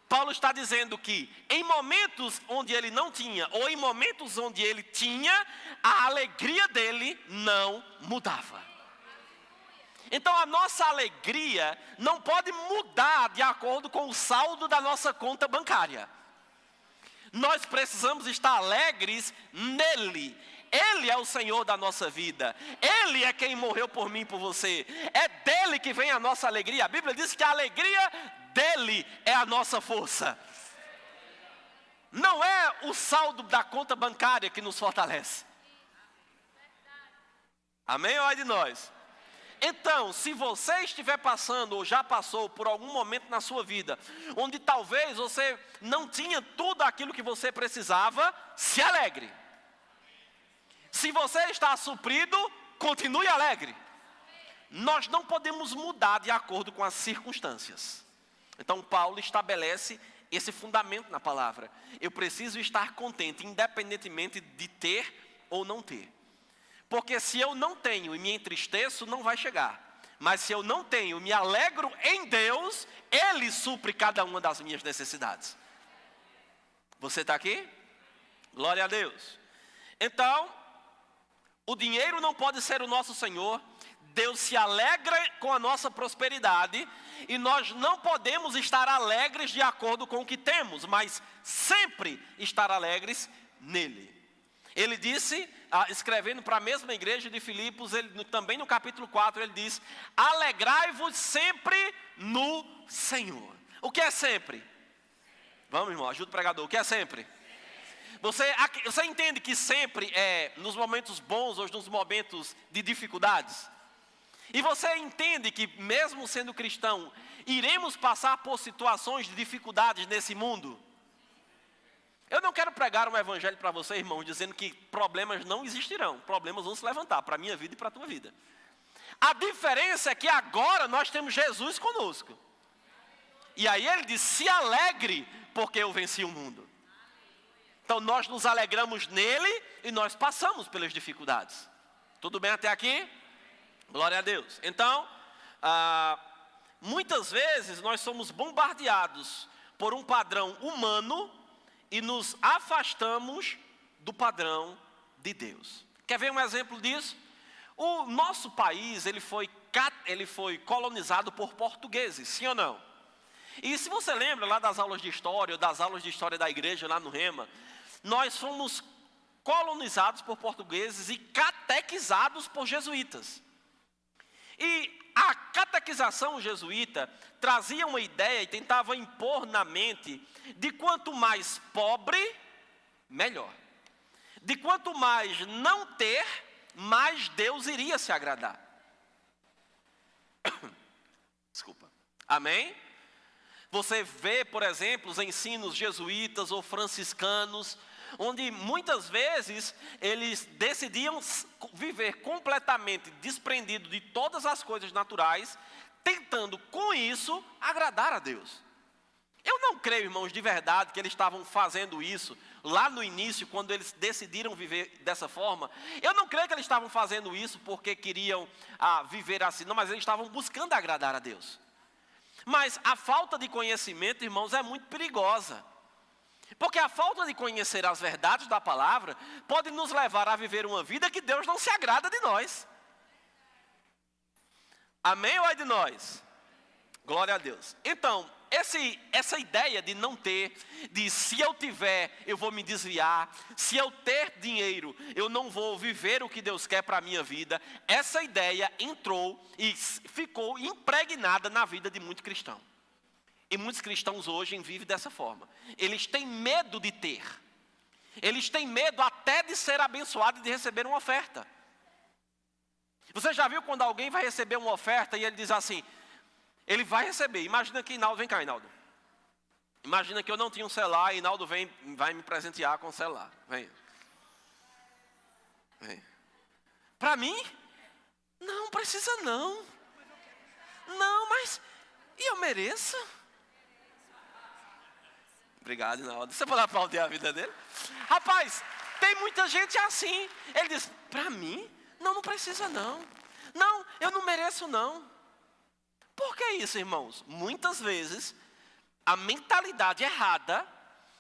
Paulo está dizendo que em momentos onde ele não tinha, ou em momentos onde ele tinha, a alegria dele não mudava. Então a nossa alegria não pode mudar de acordo com o saldo da nossa conta bancária. Nós precisamos estar alegres nele. Ele é o Senhor da nossa vida. Ele é quem morreu por mim e por você. É dele que vem a nossa alegria. A Bíblia diz que a alegria dele é a nossa força. Não é o saldo da conta bancária que nos fortalece. Amém ou ai de nós? Então, se você estiver passando ou já passou por algum momento na sua vida, onde talvez você não tinha tudo aquilo que você precisava, se alegre. Se você está suprido, continue alegre. Nós não podemos mudar de acordo com as circunstâncias. Então Paulo estabelece esse fundamento na palavra. Eu preciso estar contente, independentemente de ter ou não ter. Porque se eu não tenho e me entristeço, não vai chegar. Mas se eu não tenho e me alegro em Deus, Ele supre cada uma das minhas necessidades. Você está aqui? Glória a Deus. Então, o dinheiro não pode ser o nosso Senhor. Deus se alegra com a nossa prosperidade. E nós não podemos estar alegres de acordo com o que temos, mas sempre estar alegres nele. Ele disse, escrevendo para a mesma igreja de Filipos, também no capítulo 4, ele diz: alegrai-vos sempre no Senhor. O que é sempre? Vamos, irmão, ajuda o pregador. O que é sempre? Você entende que sempre é nos momentos bons ou nos momentos de dificuldades? E você entende que mesmo sendo cristão, iremos passar por situações de dificuldades nesse mundo? Eu não quero pregar um evangelho para você, irmãos, dizendo que problemas não existirão. Problemas vão se levantar para a minha vida e para a tua vida. A diferença é que agora nós temos Jesus conosco. E aí ele diz: se alegre, porque eu venci o mundo. Então nós nos alegramos nele e nós passamos pelas dificuldades. Tudo bem até aqui? Glória a Deus. Então, muitas vezes nós somos bombardeados por um padrão humano e nos afastamos do padrão de Deus. Quer ver um exemplo disso? O nosso país, ele foi colonizado por portugueses, sim ou não? E se você lembra lá das aulas de história, ou das aulas de história da igreja lá no Rema, nós fomos colonizados por portugueses e catequizados por jesuítas. E a catequização jesuíta trazia uma ideia e tentava impor na mente de quanto mais pobre, melhor. De quanto mais não ter, mais Deus iria se agradar. Desculpa. Amém? Você vê, por exemplo, os ensinos jesuítas ou franciscanos, onde muitas vezes eles decidiam viver completamente desprendido de todas as coisas naturais, tentando com isso agradar a Deus. Eu não creio, irmãos, de verdade que eles estavam fazendo isso lá no início, quando eles decidiram viver dessa forma. Eu não creio que eles estavam fazendo isso porque queriam viver assim, não, mas eles estavam buscando agradar a Deus. Mas a falta de conhecimento, irmãos, é muito perigosa. Porque a falta de conhecer as verdades da palavra pode nos levar a viver uma vida que Deus não se agrada de nós. Amém ou é de nós? Glória a Deus. Então, essa ideia de não ter, de se eu tiver, eu vou me desviar, se eu ter dinheiro, eu não vou viver o que Deus quer para a minha vida, essa ideia entrou e ficou impregnada na vida de muito cristão. E muitos cristãos hoje vivem dessa forma. Eles têm medo de ter. Eles têm medo até de ser abençoado e de receber uma oferta. Você já viu quando alguém vai receber uma oferta e ele diz assim, ele vai receber. Imagina que Inaldo, vem cá, Inaldo. Imagina que eu não tinha um celular e Inaldo vai me presentear com o celular. Vem. Para mim? Não precisa não. Não, mas e eu mereço? Obrigado, Inaldo. Você pode aplaudir a vida dele? Rapaz, tem muita gente assim. Ele diz, para mim? Não precisa não. Não, eu não mereço não. Por que isso, irmãos? Muitas vezes a mentalidade errada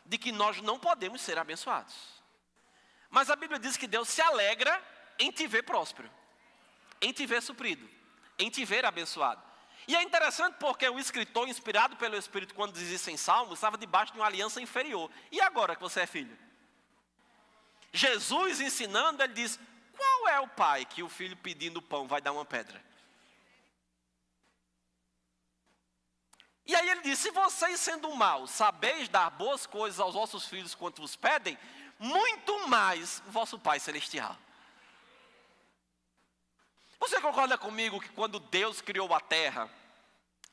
de que nós não podemos ser abençoados. Mas a Bíblia diz que Deus se alegra em te ver próspero, em te ver suprido, em te ver abençoado. E é interessante porque o escritor, inspirado pelo Espírito, quando diz isso em Salmos, estava debaixo de uma aliança inferior. E agora que você é filho? Jesus ensinando, ele diz, qual é o pai que o filho pedindo pão vai dar uma pedra? E aí ele diz, se vocês sendo maus, sabeis dar boas coisas aos vossos filhos quanto vos pedem, muito mais o vosso Pai Celestial. Você concorda comigo que quando Deus criou a terra,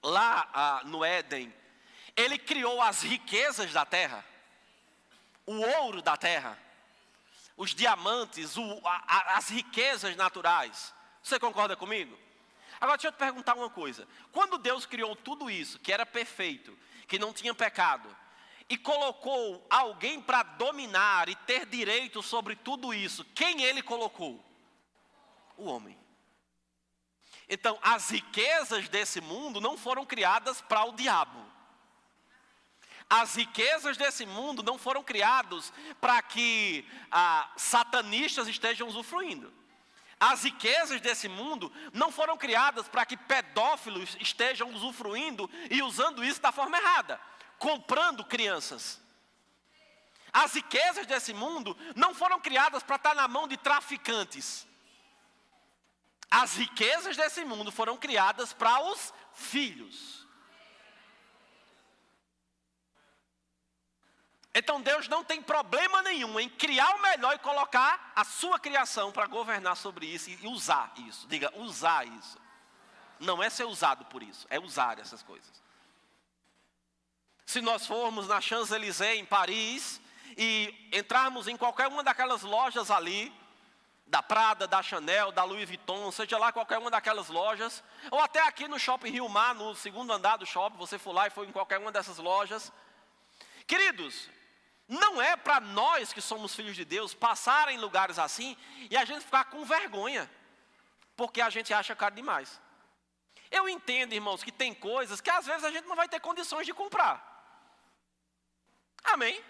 lá no Éden, Ele criou as riquezas da terra, o ouro da terra, os diamantes, as riquezas naturais. Você concorda comigo? Agora deixa eu te perguntar uma coisa. Quando Deus criou tudo isso, que era perfeito, que não tinha pecado, e colocou alguém para dominar e ter direito sobre tudo isso, quem Ele colocou? O homem. Então, as riquezas desse mundo não foram criadas para o diabo. As riquezas desse mundo não foram criadas para que satanistas estejam usufruindo. As riquezas desse mundo não foram criadas para que pedófilos estejam usufruindo e usando isso da forma errada, comprando crianças. As riquezas desse mundo não foram criadas para estar na mão de traficantes. As riquezas desse mundo foram criadas para os filhos. Então Deus não tem problema nenhum em criar o melhor e colocar a sua criação para governar sobre isso e usar isso. Diga, usar isso. Não é ser usado por isso, é usar essas coisas. Se nós formos na Champs-Élysées em Paris e entrarmos em qualquer uma daquelas lojas ali, da Prada, da Chanel, da Louis Vuitton, seja lá qualquer uma daquelas lojas, ou até aqui no Shopping Rio Mar, no segundo andar do shopping, você for lá e foi em qualquer uma dessas lojas. Queridos, não é para nós que somos filhos de Deus passar em lugares assim e a gente ficar com vergonha, porque a gente acha caro demais. Eu entendo, irmãos, que tem coisas que às vezes a gente não vai ter condições de comprar. Amém?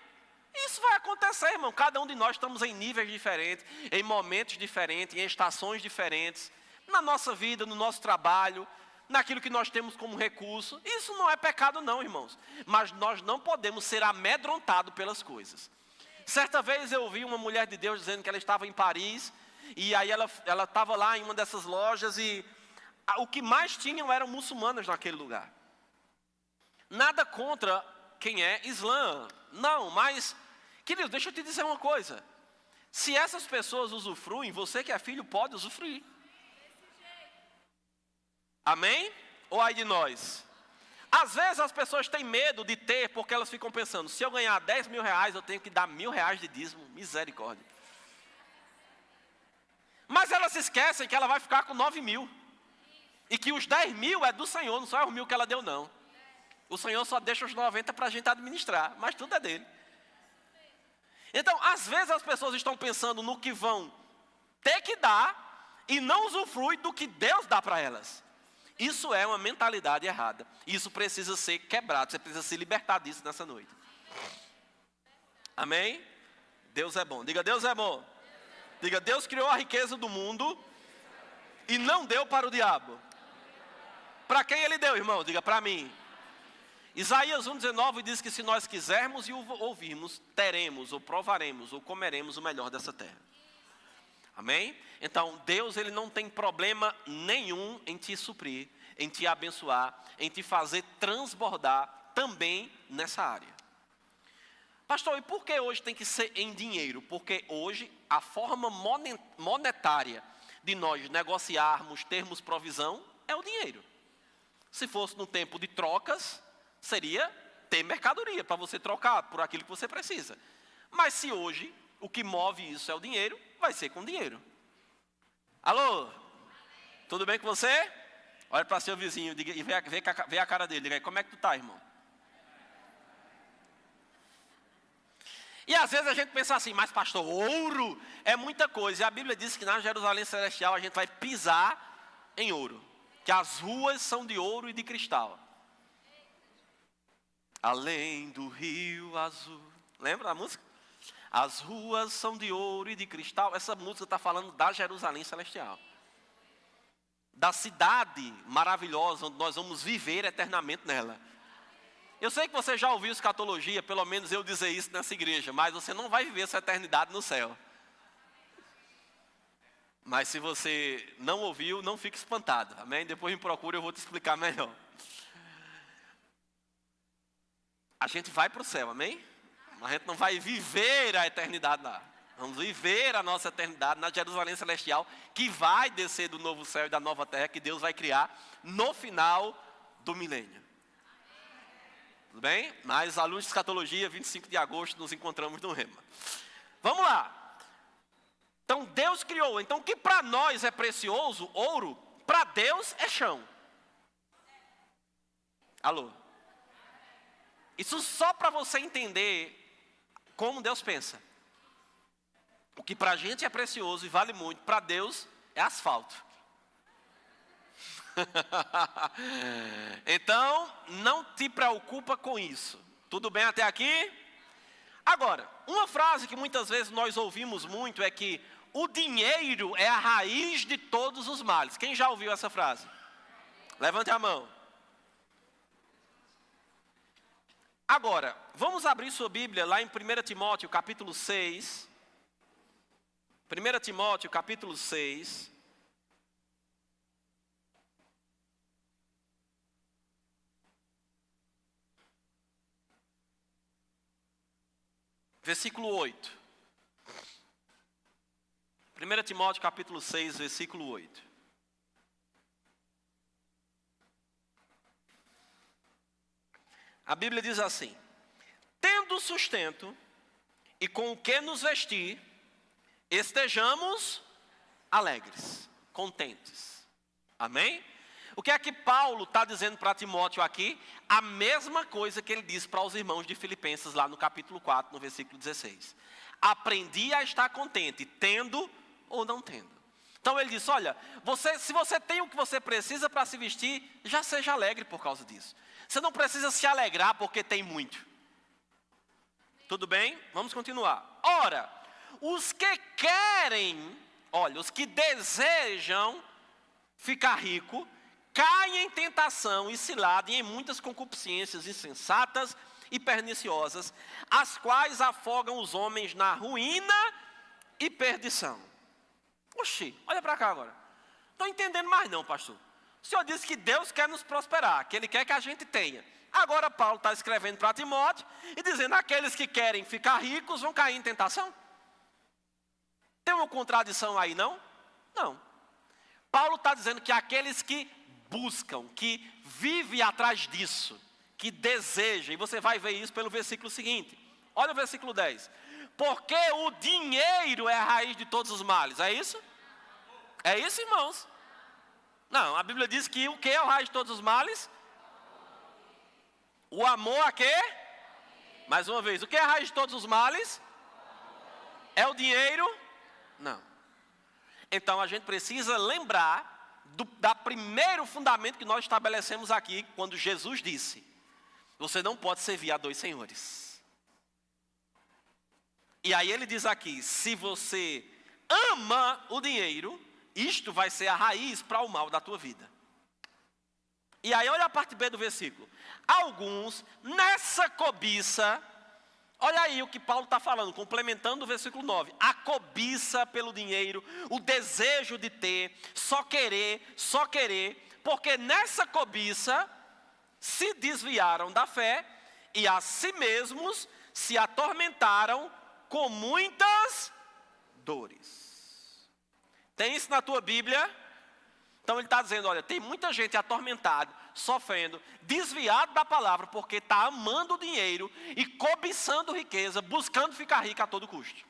Isso vai acontecer, irmão. Cada um de nós estamos em níveis diferentes, em momentos diferentes, em estações diferentes, na nossa vida, no nosso trabalho, naquilo que nós temos como recurso. Isso não é pecado não, irmãos. Mas nós não podemos ser amedrontados pelas coisas. Certa vez eu ouvi uma mulher de Deus dizendo que ela estava em Paris, e aí ela estava lá em uma dessas lojas, e o que mais tinham eram muçulmanas naquele lugar. Nada contra quem é Islã, não, mas, querido, deixa eu te dizer uma coisa. Se essas pessoas usufruem, você que é filho pode usufruir. Amém? Ou ai de nós? Às vezes as pessoas têm medo de ter, porque elas ficam pensando, se eu ganhar 10 mil reais, eu tenho que dar R$1.000 de dízimo, misericórdia. Mas elas se esquecem que ela vai ficar com 9 mil. E que os 10 mil é do Senhor, não são os 1.000 que ela deu não. O Senhor só deixa os 90 para a gente administrar, mas tudo é dele. Então, às vezes as pessoas estão pensando no que vão ter que dar e não usufruem do que Deus dá para elas. Isso é uma mentalidade errada. Isso precisa ser quebrado, você precisa se libertar disso nessa noite. Amém? Deus é bom. Diga, Deus é bom. Diga, Deus criou a riqueza do mundo e não deu para o diabo. Para quem ele deu, irmão? Diga, para mim. Isaías 1,19 diz que se nós quisermos e o ouvirmos, teremos, ou provaremos, ou comeremos o melhor dessa terra. Amém? Então, Deus ele não tem problema nenhum em te suprir, em te abençoar, em te fazer transbordar também nessa área. Pastor, e por que hoje tem que ser em dinheiro? Porque hoje a forma monetária de nós negociarmos, termos provisão, é o dinheiro. Se fosse no tempo de trocas, seria ter mercadoria para você trocar por aquilo que você precisa. Mas se hoje o que move isso é o dinheiro, vai ser com dinheiro. Alô? Tudo bem com você? Olha para seu vizinho diga, e vê a cara dele. Diga aí, como é que tu tá, irmão? E às vezes a gente pensa assim, mas pastor, ouro é muita coisa. E a Bíblia diz que na Jerusalém Celestial a gente vai pisar em ouro. Que as ruas são de ouro e de cristal. além do rio azul. Lembra da música? As ruas são de ouro e de cristal. Essa música está falando da Jerusalém celestial. Da cidade maravilhosa, onde nós vamos viver eternamente nela. Eu sei que você já ouviu escatologia, pelo menos eu dizer isso nessa igreja, mas você não vai viver essa eternidade no céu. Mas se você não ouviu, não fique espantado, amém? Depois me procura, eu vou te explicar melhor. A gente vai para o céu, amém? A gente não vai viver a eternidade lá. Vamos viver a nossa eternidade na Jerusalém celestial, que vai descer do novo céu e da nova terra que Deus vai criar no final do milênio. Tudo bem? Mas alunos de escatologia, 25 de agosto, nos encontramos no Rema. Vamos lá. Então Deus criou. Então o que para nós é precioso, ouro, para Deus é chão. Alô? Isso só para você entender como Deus pensa. O que para a gente é precioso e vale muito, para Deus é asfalto. Então, não te preocupa com isso. Tudo bem até aqui? Agora, uma frase que muitas vezes nós ouvimos muito é que o dinheiro é a raiz de todos os males. Quem já ouviu essa frase? Levante a mão. Agora, vamos abrir sua Bíblia lá em 1 Timóteo, capítulo 6. 1 Timóteo, capítulo 6. Versículo 8. 1 Timóteo, capítulo 6, versículo 8. A Bíblia diz assim: tendo sustento e com o que nos vestir, estejamos alegres, contentes. Amém? O que é que Paulo está dizendo para Timóteo aqui? A mesma coisa que ele disse para os irmãos de Filipenses lá no capítulo 4, no versículo 16. Aprendi a estar contente, tendo ou não tendo. Então ele disse, olha, se você tem o que você precisa para se vestir, já seja alegre por causa disso. Você não precisa se alegrar porque tem muito. Tudo bem? Vamos continuar. Ora, os que querem, olha, os que desejam ficar rico, caem em tentação e cilada e em muitas concupiscências insensatas e perniciosas, as quais afogam os homens na ruína e perdição. Oxi, olha para cá agora. Não estou entendendo mais não, pastor. O senhor disse que Deus quer nos prosperar, que Ele quer que a gente tenha. Agora Paulo está escrevendo para Timóteo e dizendo, aqueles que querem ficar ricos vão cair em tentação. Tem uma contradição aí, não? Não. Paulo está dizendo que aqueles que buscam, que vivem atrás disso, que desejam, e você vai ver isso pelo versículo seguinte. Olha o versículo 10. Porque o dinheiro é a raiz de todos os males. É isso? É isso, irmãos? Não, a Bíblia diz que o que é a raiz de todos os males? O amor a quê? Mais uma vez, o que é a raiz de todos os males? É o dinheiro? Não. Então a gente precisa lembrar da primeiro fundamento que nós estabelecemos aqui, quando Jesus disse, você não pode servir a dois senhores. E aí ele diz aqui, se você ama o dinheiro, isto vai ser a raiz para o mal da tua vida. E aí olha a parte B do versículo. Alguns, nessa cobiça, olha aí o que Paulo está falando, complementando o versículo 9. A cobiça pelo dinheiro, o desejo de ter, só querer, porque nessa cobiça se desviaram da fé e a si mesmos se atormentaram com muitas dores. Tem isso na tua Bíblia? Então ele está dizendo, olha, tem muita gente atormentada, sofrendo, desviado da palavra, porque está amando o dinheiro e cobiçando riqueza, buscando ficar rico a todo custo.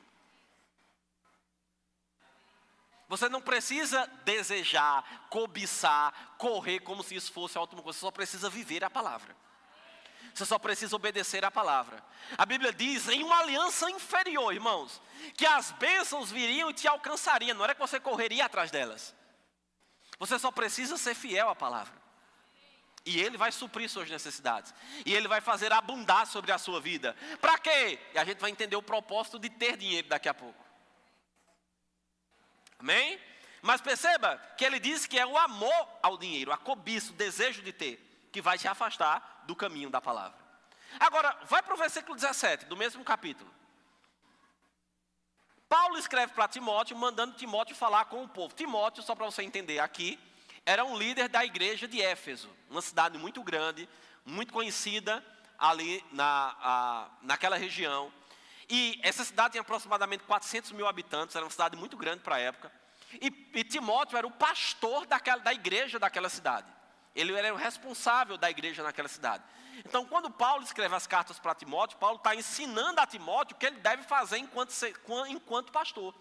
Você não precisa desejar, cobiçar, correr como se isso fosse a última coisa, você só precisa viver a palavra. Você só precisa obedecer a palavra. A Bíblia diz, em uma aliança inferior, irmãos, que as bênçãos viriam e te alcançariam, não era que você correria atrás delas. Você só precisa ser fiel à palavra. E Ele vai suprir suas necessidades. E Ele vai fazer abundar sobre a sua vida. Para quê? E a gente vai entender o propósito de ter dinheiro daqui a pouco. Amém? Mas perceba que Ele diz que é o amor ao dinheiro, a cobiça, o desejo de ter, que vai te afastar do caminho da palavra. Agora, vai para o versículo 17, do mesmo capítulo. Paulo escreve para Timóteo, mandando Timóteo falar com o povo. Timóteo, só para você entender aqui, era um líder da igreja de Éfeso, uma cidade muito grande, muito conhecida ali naquela região. E essa cidade tinha aproximadamente 400 mil habitantes, era uma cidade muito grande para a época. E Timóteo era o pastor da igreja daquela cidade. Ele era o responsável da igreja naquela cidade. Então, quando Paulo escreve as cartas para Timóteo, Paulo está ensinando a Timóteo o que ele deve fazer enquanto pastor.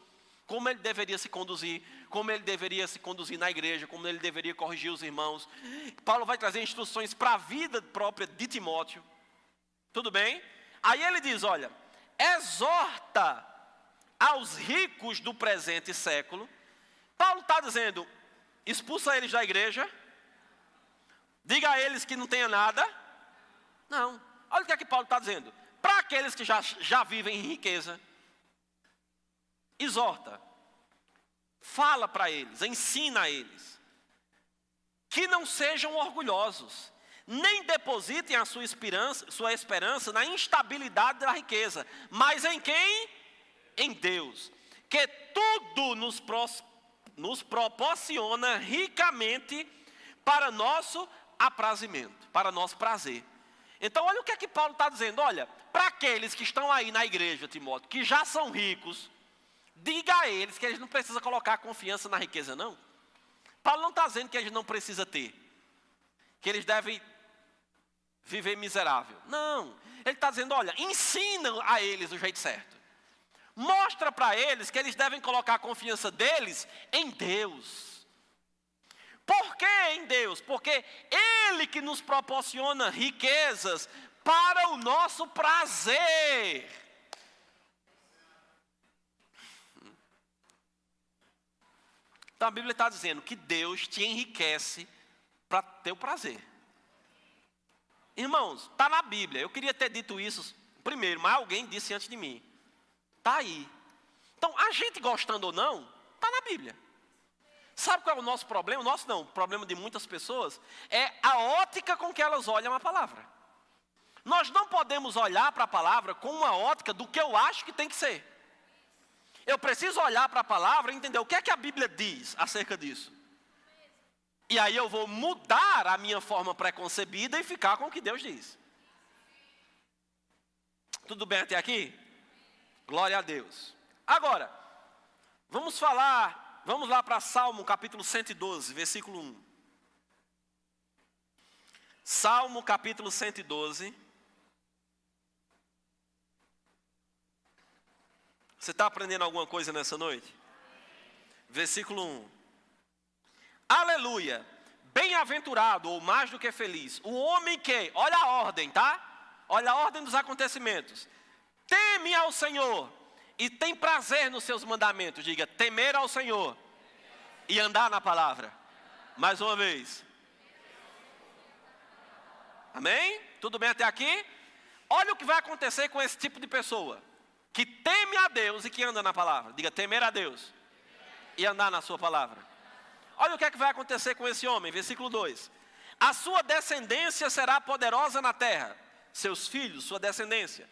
Como ele deveria se conduzir, como ele deveria se conduzir na igreja, como ele deveria corrigir os irmãos. Paulo vai trazer instruções para a vida própria de Timóteo. Tudo bem? Aí ele diz, olha, exorta aos ricos do presente século. Paulo está dizendo, expulsa eles da igreja, diga a eles que não tenha nada. Não, olha o que é que Paulo está dizendo. Para aqueles que já vivem em riqueza, exorta, fala para eles, ensina a eles, que não sejam orgulhosos, nem depositem a sua esperança na instabilidade da riqueza, mas em quem? Em Deus, que tudo nos proporciona ricamente para nosso aprazimento, para nosso prazer. Então olha o que é que Paulo está dizendo, olha, para aqueles que estão aí na igreja, Timóteo, que já são ricos, diga a eles que eles não precisam colocar confiança na riqueza, não. Paulo não está dizendo que eles não precisam ter, que eles devem viver miserável. Não, ele está dizendo, olha, ensina a eles o jeito certo. Mostra para eles que eles devem colocar a confiança deles em Deus. Por que em Deus? Porque Ele que nos proporciona riquezas para o nosso prazer. Então a Bíblia está dizendo que Deus te enriquece para ter o prazer. Irmãos, está na Bíblia. Eu queria ter dito isso primeiro, mas alguém disse antes de mim. Está aí. Então, a gente gostando ou não, está na Bíblia. Sabe qual é o nosso problema? O nosso não, o problema de muitas pessoas é a ótica com que elas olham a palavra. Nós não podemos olhar para a palavra com uma ótica do que eu acho que tem que ser. Eu preciso olhar para a palavra e entender o que é que a Bíblia diz acerca disso. E aí eu vou mudar a minha forma preconcebida e ficar com o que Deus diz. Tudo bem até aqui? Glória a Deus. Agora, vamos lá para Salmo capítulo 112, versículo 1. Salmo capítulo 112. Você está aprendendo alguma coisa nessa noite? Versículo 1. Aleluia, bem-aventurado ou mais do que feliz, o homem que, olha a ordem, tá? Olha a ordem dos acontecimentos. Teme ao Senhor e tem prazer nos seus mandamentos. Diga, temer ao Senhor e andar na palavra. Mais uma vez. Amém? Tudo bem até aqui? Olha o que vai acontecer com esse tipo de pessoa que teme a Deus e que anda na palavra. Diga, temer a Deus e andar na sua palavra. Olha o que é que vai acontecer com esse homem, versículo 2. A sua descendência será poderosa na terra. Seus filhos, sua descendência.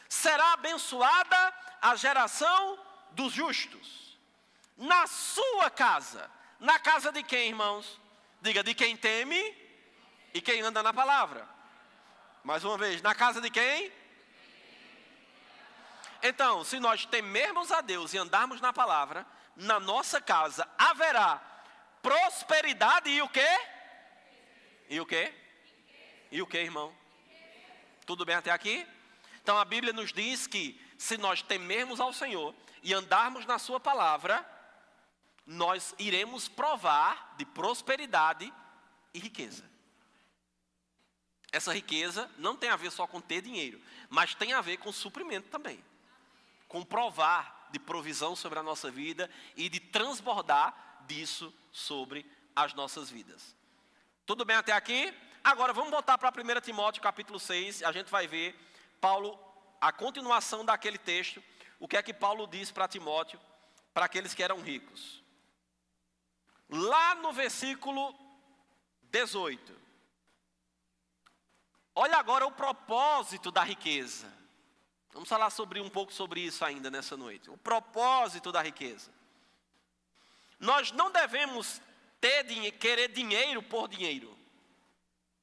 Será abençoada a geração dos justos. Na sua casa. Na casa de quem, irmãos? Diga, de quem teme e quem anda na palavra. Mais uma vez, na casa de quem? Então, se nós temermos a Deus e andarmos na palavra, na nossa casa haverá prosperidade e o quê? E o quê? E o quê, irmão? Tudo bem até aqui? Então a Bíblia nos diz que se nós temermos ao Senhor e andarmos na sua palavra, nós iremos provar de prosperidade e riqueza. Essa riqueza não tem a ver só com ter dinheiro, mas tem a ver com suprimento também. Com provar de provisão sobre a nossa vida e de transbordar disso sobre as nossas vidas. Tudo bem até aqui? Agora vamos voltar para 1 Timóteo capítulo 6, a gente vai ver Paulo, a continuação daquele texto, o que é que Paulo diz para Timóteo, para aqueles que eram ricos. Lá no versículo 18. Olha agora o propósito da riqueza. Vamos falar um pouco sobre isso ainda nessa noite. O propósito da riqueza. Nós não devemos querer dinheiro por dinheiro.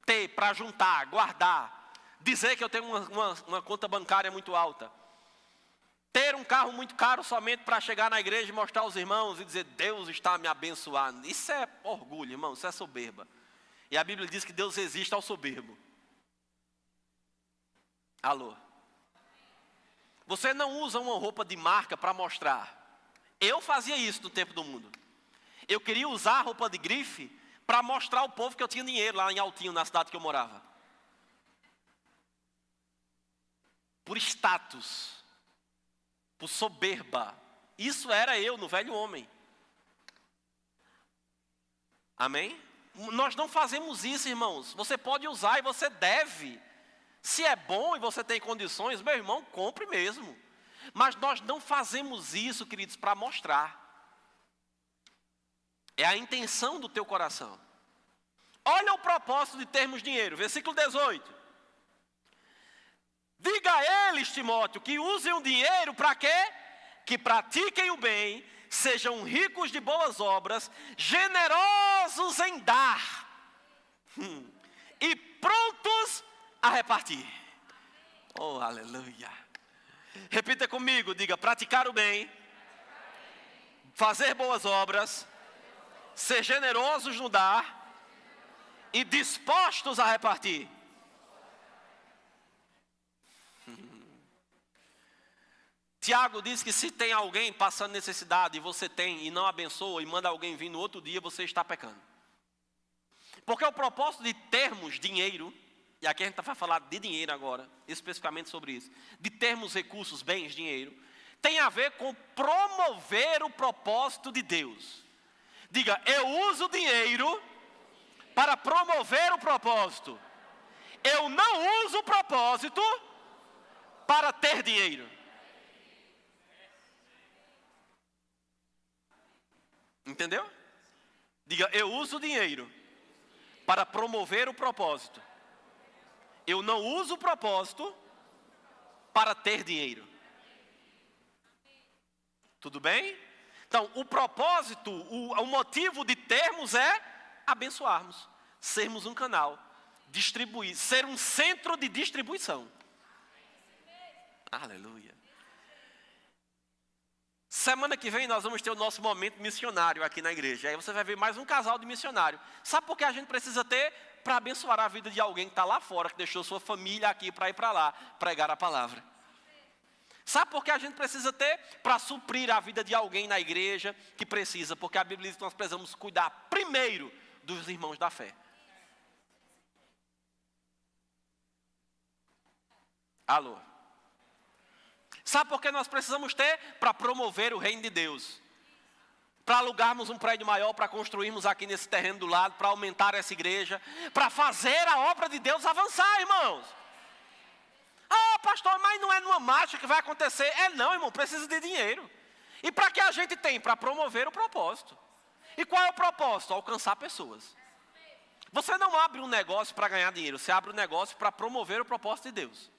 Ter para juntar, guardar. Dizer que eu tenho uma conta bancária muito alta. Ter um carro muito caro somente para chegar na igreja e mostrar aos irmãos e dizer, Deus está me abençoando. Isso é orgulho, irmão, isso é soberba. E a Bíblia diz que Deus resiste ao soberbo. Alô? Você não usa uma roupa de marca para mostrar. Eu fazia isso no tempo do mundo. Eu queria usar a roupa de grife para mostrar ao povo que eu tinha dinheiro lá em Altinho, na cidade que eu morava. Por status. Por soberba. Isso era eu no velho homem. Amém? Nós não fazemos isso, irmãos. Você pode usar e você deve. Se é bom e você tem condições, meu irmão, compre mesmo. Mas nós não fazemos isso, queridos, para mostrar. É a intenção do teu coração. Olha o propósito de termos dinheiro. Versículo 18. Diga a eles, Timóteo, que usem o dinheiro para quê? Que pratiquem o bem, sejam ricos de boas obras, generosos em dar e prontos a repartir. Oh, aleluia. Repita comigo, diga, praticar o bem, fazer boas obras, ser generosos no dar e dispostos a repartir. Tiago diz que se tem alguém passando necessidade e você tem e não abençoa e manda alguém vir no outro dia, você está pecando. Porque o propósito de termos dinheiro, e aqui a gente vai falar de dinheiro agora, especificamente sobre isso, de termos recursos, bens, dinheiro, tem a ver com promover o propósito de Deus. Diga, eu uso o dinheiro para promover o propósito. Eu não uso o propósito para ter dinheiro. Entendeu? Diga, eu uso o dinheiro para promover o propósito. Eu não uso o propósito para ter dinheiro. Tudo bem? Então, o propósito, o motivo de termos é abençoarmos, sermos um canal, distribuir, ser um centro de distribuição. Aleluia. Semana que vem nós vamos ter o nosso momento missionário aqui na igreja. Aí você vai ver mais um casal de missionário. Sabe por que a gente precisa ter? Para abençoar a vida de alguém que está lá fora, que deixou sua família aqui para ir para lá, pregar a palavra. Sabe por que a gente precisa ter? Para suprir a vida de alguém na igreja que precisa. Porque a Bíblia diz que nós precisamos cuidar primeiro dos irmãos da fé. Alô? Sabe por que nós precisamos ter? Para promover o reino de Deus. Para alugarmos um prédio maior, para construirmos aqui nesse terreno do lado, para aumentar essa igreja, para fazer a obra de Deus avançar, irmãos. Ah, pastor, mas não é numa marcha que vai acontecer. É não, irmão, precisa de dinheiro. E para que a gente tem? Para promover o propósito. E qual é o propósito? Alcançar pessoas. Você não abre um negócio para ganhar dinheiro, você abre um negócio para promover o propósito de Deus.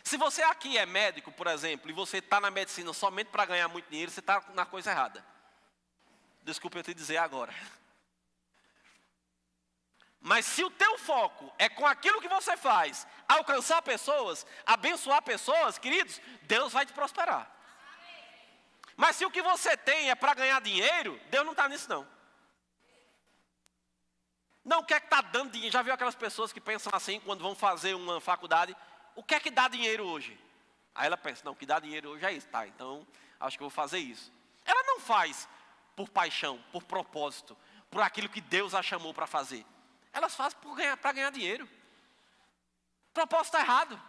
Se você aqui é médico, por exemplo, e você está na medicina somente para ganhar muito dinheiro, você está na coisa errada. Desculpa eu te dizer agora. Mas se o teu foco é com aquilo que você faz, alcançar pessoas, abençoar pessoas, queridos, Deus vai te prosperar. Mas se o que você tem é para ganhar dinheiro, Deus não está nisso não. Não quer que está dando dinheiro. Já viu aquelas pessoas que pensam assim, quando vão fazer uma faculdade, o que é que dá dinheiro hoje? Aí ela pensa, não, o que dá dinheiro hoje é isso, tá, então acho que eu vou fazer isso. Ela não faz por paixão, por propósito, por aquilo que Deus a chamou para fazer. Elas fazem para ganhar dinheiro. O propósito está errado.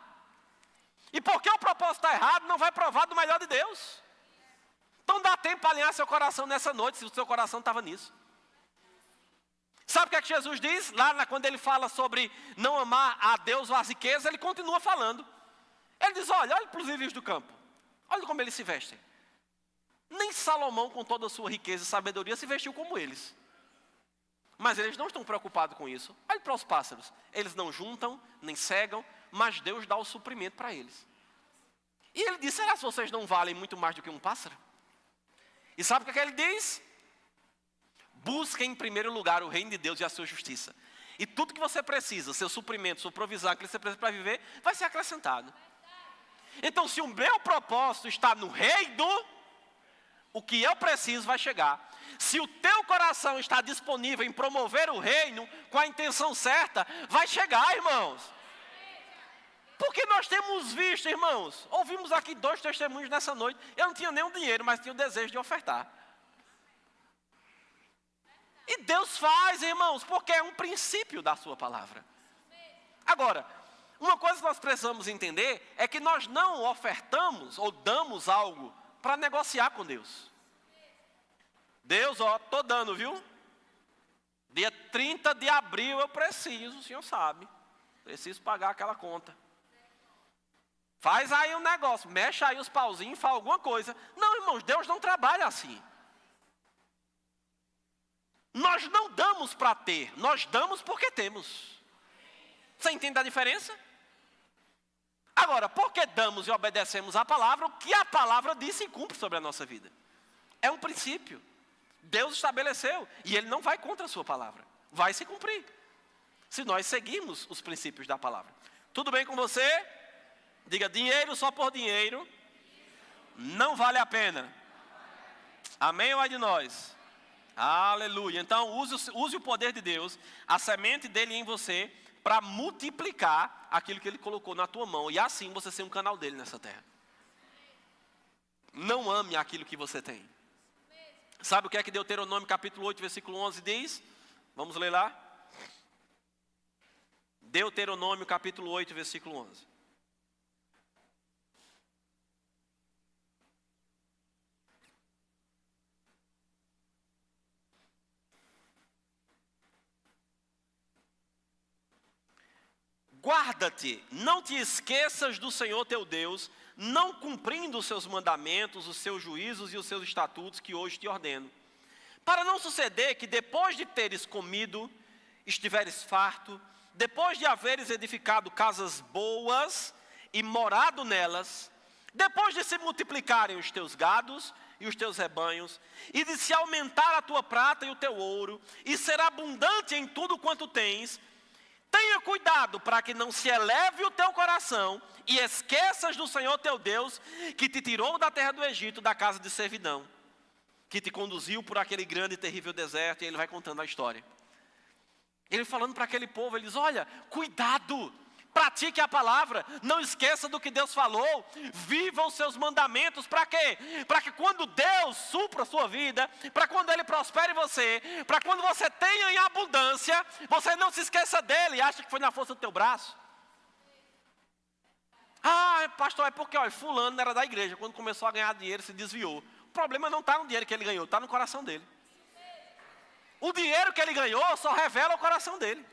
E porque o propósito está errado, não vai provar do melhor de Deus. Então dá tempo para alinhar seu coração nessa noite, se o seu coração estava nisso. Sabe o que é que Jesus diz? Quando ele fala sobre não amar a Deus ou as riquezas, ele continua falando. Ele diz, olha para os lírios do campo. Olha como eles se vestem. Nem Salomão, com toda a sua riqueza e sabedoria, se vestiu como eles. Mas eles não estão preocupados com isso. Olhe para os pássaros. Eles não juntam, nem cegam, mas Deus dá o suprimento para eles. E ele diz, será que vocês não valem muito mais do que um pássaro? E sabe o que ele diz? Busquem em primeiro lugar o reino de Deus e a sua justiça. E tudo que você precisa, seu suprimento, sua provisão, que você precisa para viver, vai ser acrescentado. Então, se o meu propósito está no reino, o que eu preciso vai chegar. Se o teu coração está disponível em promover o reino com a intenção certa, vai chegar, irmãos. Porque nós temos visto, irmãos, ouvimos aqui 2 testemunhos nessa noite. Eu não tinha nenhum dinheiro, mas tinha o desejo de ofertar. E Deus faz, irmãos, porque é um princípio da sua palavra. Agora, uma coisa que nós precisamos entender é que nós não ofertamos ou damos algo para negociar com Deus. Deus, estou dando, viu? Dia 30 de abril eu preciso, o senhor sabe. Preciso pagar aquela conta. Faz aí um negócio, mexe aí os pauzinhos, faz alguma coisa. Não, irmãos, Deus não trabalha assim. Nós não damos para ter, nós damos porque temos. Você entende a diferença? Agora, porque damos e obedecemos a palavra, o que a palavra disse e cumpre sobre a nossa vida. É um princípio. Deus estabeleceu e Ele não vai contra a sua palavra. Vai se cumprir. Se nós seguirmos os princípios da palavra. Tudo bem com você? Diga, dinheiro só por dinheiro não vale a pena. Amém ou é de nós? Aleluia. Então use o poder de Deus, a semente dele em você, para multiplicar aquilo que ele colocou na tua mão. E assim você ser um canal dele nessa terra. Não ame aquilo que você tem. Sabe o que é que Deuteronômio capítulo 8, versículo 11 diz? Vamos ler lá. Deuteronômio capítulo 8, versículo 11. Guarda-te, não te esqueças do Senhor teu Deus, não cumprindo os seus mandamentos, os seus juízos e os seus estatutos que hoje te ordeno. Para não suceder que depois de teres comido, estiveres farto, depois de haveres edificado casas boas e morado nelas, depois de se multiplicarem os teus gados e os teus rebanhos, e de se aumentar a tua prata e o teu ouro, e ser abundante em tudo quanto tens, tenha cuidado para que não se eleve o teu coração e esqueças do Senhor teu Deus, que te tirou da terra do Egito, da casa de servidão, que te conduziu por aquele grande e terrível deserto. E ele vai contando a história. Ele falando para aquele povo, ele diz, olha, cuidado, pratique a palavra, não esqueça do que Deus falou, viva os seus mandamentos. Para quê? Para que quando Deus supra a sua vida, para quando Ele prospere você, para quando você tenha em abundância, você não se esqueça dEle e acha que foi na força do teu braço. Ah, pastor, é porque fulano era da igreja, quando começou a ganhar dinheiro se desviou. O problema não está no dinheiro que ele ganhou, está no coração dele. O dinheiro que ele ganhou só revela o coração dele.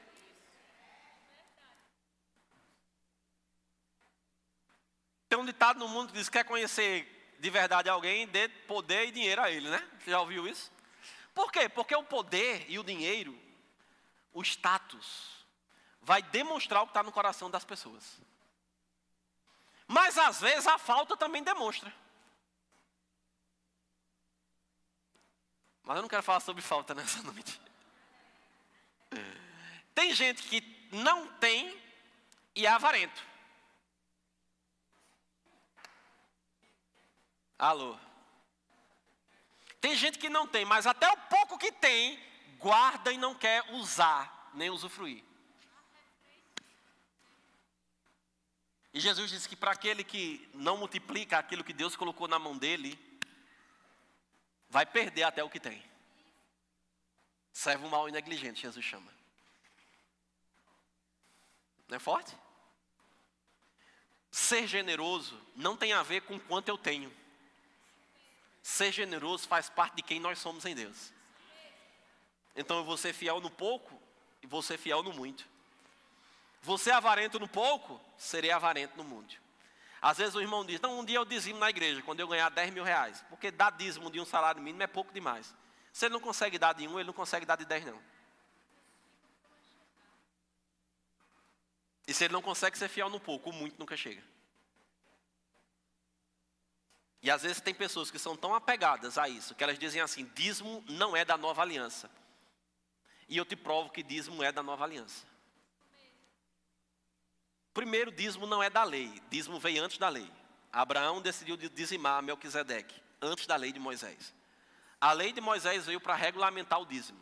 Tem um ditado no mundo que diz que quer conhecer de verdade alguém, dê poder e dinheiro a ele, né? Você já ouviu isso? Por quê? Porque o poder e o dinheiro, o status, vai demonstrar o que está no coração das pessoas. Mas às vezes a falta também demonstra. Mas eu não quero falar sobre falta nessa noite. Tem gente que não tem e é avarento. Alô? Tem gente que não tem, mas até o pouco que tem, guarda e não quer usar, nem usufruir. E Jesus disse que para aquele que não multiplica aquilo que Deus colocou na mão dele, vai perder até o que tem. Servo mau e negligente, Jesus chama. Não é forte? Ser generoso não tem a ver com quanto eu tenho. Ser generoso faz parte de quem nós somos em Deus. Então eu vou ser fiel no pouco e vou ser fiel no muito. Você é avarento no pouco, serei avarento no muito. Às vezes o irmão diz, não, um dia eu dizimo na igreja, quando eu ganhar 10 mil reais. Porque dar dízimo de um salário mínimo é pouco demais. Se ele não consegue dar de 1, ele não consegue dar de 10 não. E se ele não consegue ser fiel no pouco, o muito nunca chega. E às vezes tem pessoas que são tão apegadas a isso, que elas dizem assim, dízimo não é da nova aliança. E eu te provo que dízimo é da nova aliança. Primeiro, dízimo não é da lei, dízimo veio antes da lei. Abraão decidiu dizimar Melquisedeque, antes da lei de Moisés. A lei de Moisés veio para regulamentar o dízimo.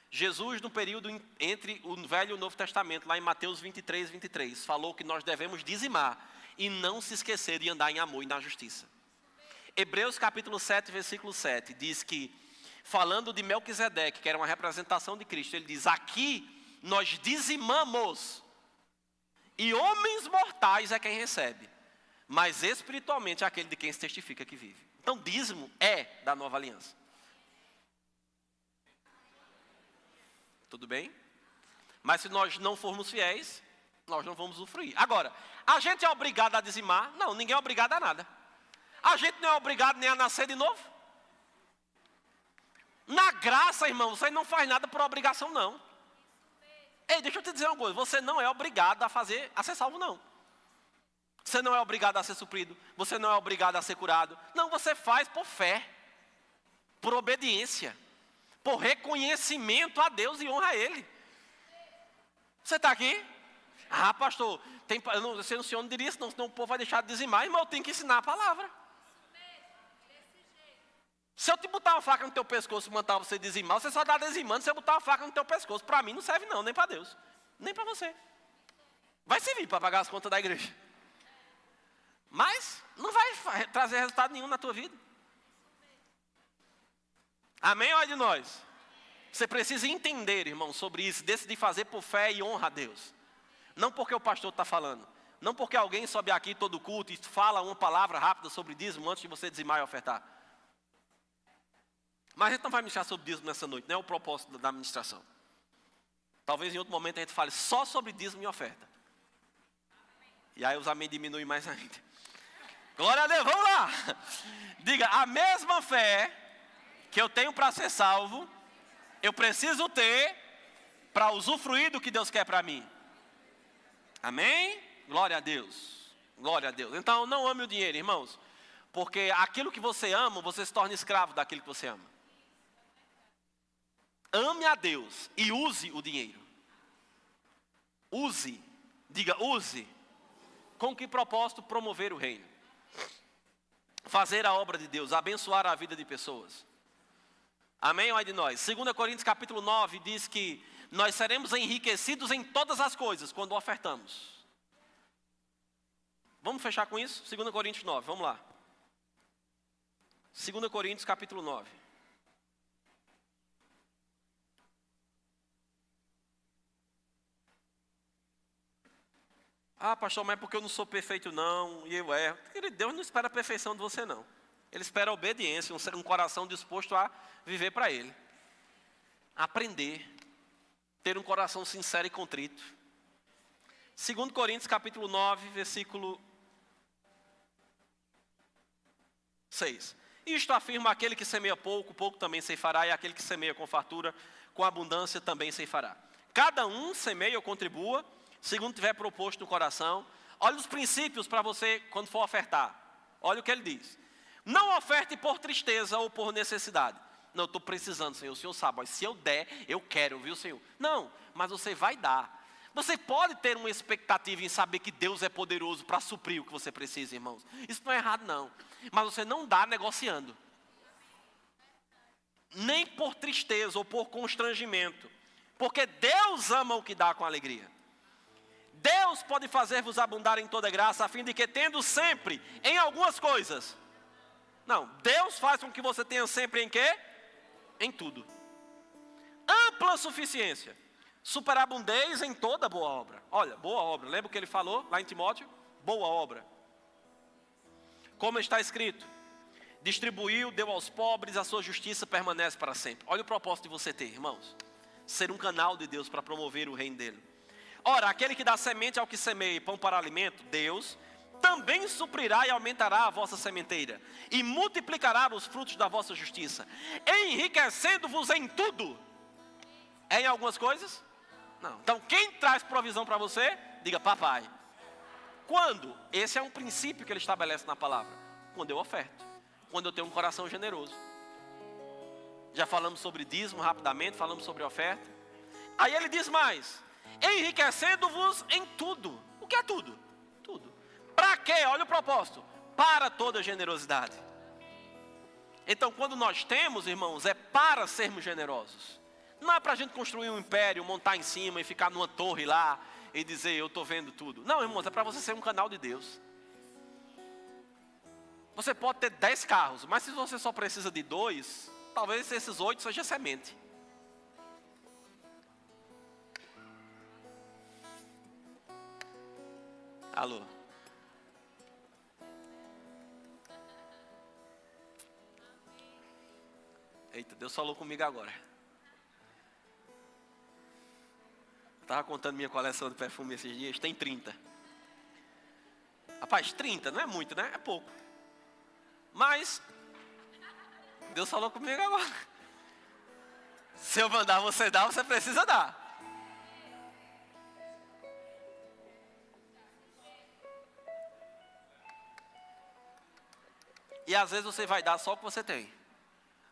Jesus, no período entre o Velho e o Novo Testamento, lá em Mateus 23, 23, falou que nós devemos dizimar e não se esquecer de andar em amor e na justiça. Hebreus capítulo 7, versículo 7, diz que, falando de Melquisedeque, que era uma representação de Cristo, ele diz, aqui nós dizimamos, e homens mortais é quem recebe, mas espiritualmente é aquele de quem se testifica que vive. Então dízimo é da nova aliança. Tudo bem? Mas se nós não formos fiéis, nós não vamos usufruir. Agora, a gente é obrigado a dizimar? Não, ninguém é obrigado a nada. A gente não é obrigado nem a nascer de novo. Na graça, irmão, você não faz nada por obrigação, não. Ei, deixa eu te dizer uma coisa, você não é obrigado a ser salvo, não. Você não é obrigado a ser suprido, você não é obrigado a ser curado. Não, você faz por fé, por obediência, por reconhecimento a Deus e honra a Ele. Você está aqui? Ah, pastor, o senhor não diria isso, senão o povo vai deixar de dizimar, irmão, eu tenho que ensinar a palavra. Se eu te botar uma faca no teu pescoço e mandar você dizimar, você só está dizimando se eu botar uma faca no teu pescoço. Para mim não serve não, nem para Deus, nem para você. Vai servir para pagar as contas da igreja. Mas não vai trazer resultado nenhum na tua vida. Amém, olha de nós. Você precisa entender, irmão, sobre isso, decidir fazer por fé e honra a Deus. Não porque o pastor está falando. Não porque alguém sobe aqui todo culto e fala uma palavra rápida sobre dízimo antes de você dizimar e ofertar. Mas a gente não vai ministrar sobre dízimo nessa noite, não é o propósito da ministração. Talvez em outro momento a gente fale só sobre dízimo e oferta. E aí os amém diminuem mais ainda. Glória a Deus, vamos lá. Diga, a mesma fé que eu tenho para ser salvo, eu preciso ter para usufruir do que Deus quer para mim. Amém? Glória a Deus. Glória a Deus. Então não ame o dinheiro, irmãos. Porque aquilo que você ama, você se torna escravo daquilo que você ama. Ame a Deus e use o dinheiro. Use. Diga, use. Com que propósito? Promover o reino. Fazer a obra de Deus, abençoar a vida de pessoas. Amém? Olha de nós. 2 Coríntios capítulo 9 diz que nós seremos enriquecidos em todas as coisas quando ofertamos. Vamos fechar com isso? 2 Coríntios 9, vamos lá. 2 Coríntios capítulo 9. Ah, pastor, mas é porque eu não sou perfeito não, e eu erro. Deus não espera a perfeição de você não. Ele espera a obediência, um coração disposto a viver para Ele. Aprender. Ter um coração sincero e contrito. 2 Coríntios capítulo 9, versículo 6. Isto afirma aquele que semeia pouco, pouco também ceifará, e aquele que semeia com fartura, com abundância também ceifará. Cada um semeia ou contribua, segundo tiver proposto no coração. Olha os princípios para você quando for ofertar. Olha o que ele diz. Não oferte por tristeza ou por necessidade. Não, eu estou precisando, Senhor. O Senhor sabe, mas se eu der, eu quero, viu, Senhor? Não, mas você vai dar. Você pode ter uma expectativa em saber que Deus é poderoso para suprir o que você precisa, irmãos. Isso não é errado, não. Mas você não dá negociando. Nem por tristeza ou por constrangimento. Porque Deus ama o que dá com alegria. Deus pode fazer-vos abundar em toda graça, a fim de que, tendo sempre em algumas coisas. Não, Deus faz com que você tenha sempre em quê? Em tudo. Ampla suficiência. Superabundez em toda boa obra. Olha, boa obra. Lembra o que ele falou lá em Timóteo? Boa obra. Como está escrito: distribuiu, deu aos pobres, a sua justiça permanece para sempre. Olha o propósito de você ter, irmãos. Ser um canal de Deus para promover o reino dele. Ora, aquele que dá semente ao que semeia e pão para alimento, Deus, também suprirá e aumentará a vossa sementeira, e multiplicará os frutos da vossa justiça, enriquecendo-vos em tudo. É em algumas coisas? Não. Então, quem traz provisão para você? Diga, papai. Quando? Esse é um princípio que ele estabelece na palavra. Quando eu oferto. Quando eu tenho um coração generoso. Já falamos sobre dízimo rapidamente, falamos sobre oferta. Aí ele diz mais: enriquecendo-vos em tudo. O que é tudo? Tudo. Para quê? Olha o propósito. Para toda generosidade. Então, quando nós temos, irmãos, é para sermos generosos. Não é para a gente construir um império, montar em cima e ficar numa torre lá e dizer, eu estou vendo tudo. Não, irmãos, é para você ser um canal de Deus. Você pode ter 10 carros, mas se você só precisa de 2, talvez esses 8 sejam semente. Alô? Eita, Deus falou comigo agora. Estava contando minha coleção de perfume esses dias, tem 30. Rapaz, 30 não é muito, né? É pouco. Mas Deus falou comigo agora. Se eu mandar você dar, você precisa dar. E às vezes você vai dar só o que você tem.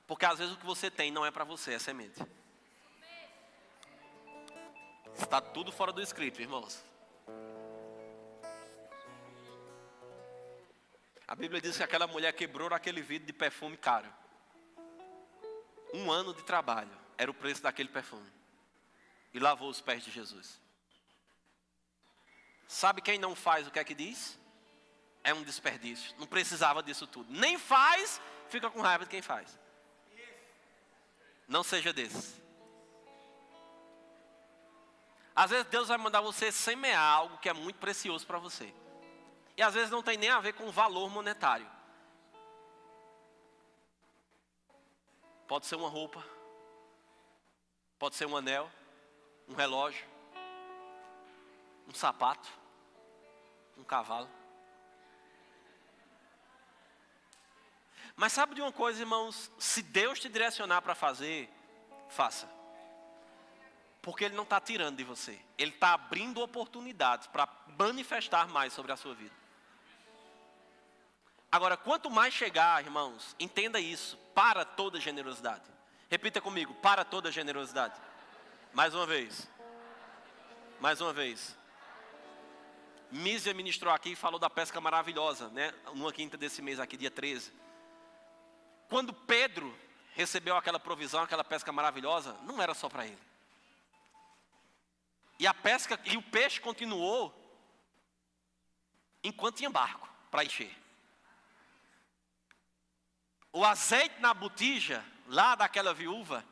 Porque às vezes o que você tem não é para você, é semente. Está tudo fora do script, irmãos. A Bíblia diz que aquela mulher quebrou aquele vidro de perfume caro. 1 ano de trabalho era o preço daquele perfume. E lavou os pés de Jesus. Sabe quem não faz o que é que diz? É um desperdício. Não precisava disso tudo. Nem faz, fica com raiva de quem faz. Não seja desses. Às vezes Deus vai mandar você semear algo que é muito precioso para você. E às vezes não tem nem a ver com valor monetário. Pode ser uma roupa. Pode ser um anel. Um relógio. Um sapato. Um cavalo. Mas sabe de uma coisa, irmãos? Se Deus te direcionar para fazer, faça. Porque Ele não está tirando de você. Ele está abrindo oportunidades para manifestar mais sobre a sua vida. Agora, quanto mais chegar, irmãos, entenda isso. Para toda generosidade. Repita comigo, para toda generosidade. Mais uma vez. Mais uma vez. Mísia ministrou aqui e falou da pesca maravilhosa, né? Numa quinta desse mês aqui, dia 13. Quando Pedro recebeu aquela provisão, aquela pesca maravilhosa, não era só para ele. E a pesca, e o peixe continuou enquanto tinha barco para encher. O azeite na botija, lá daquela viúva,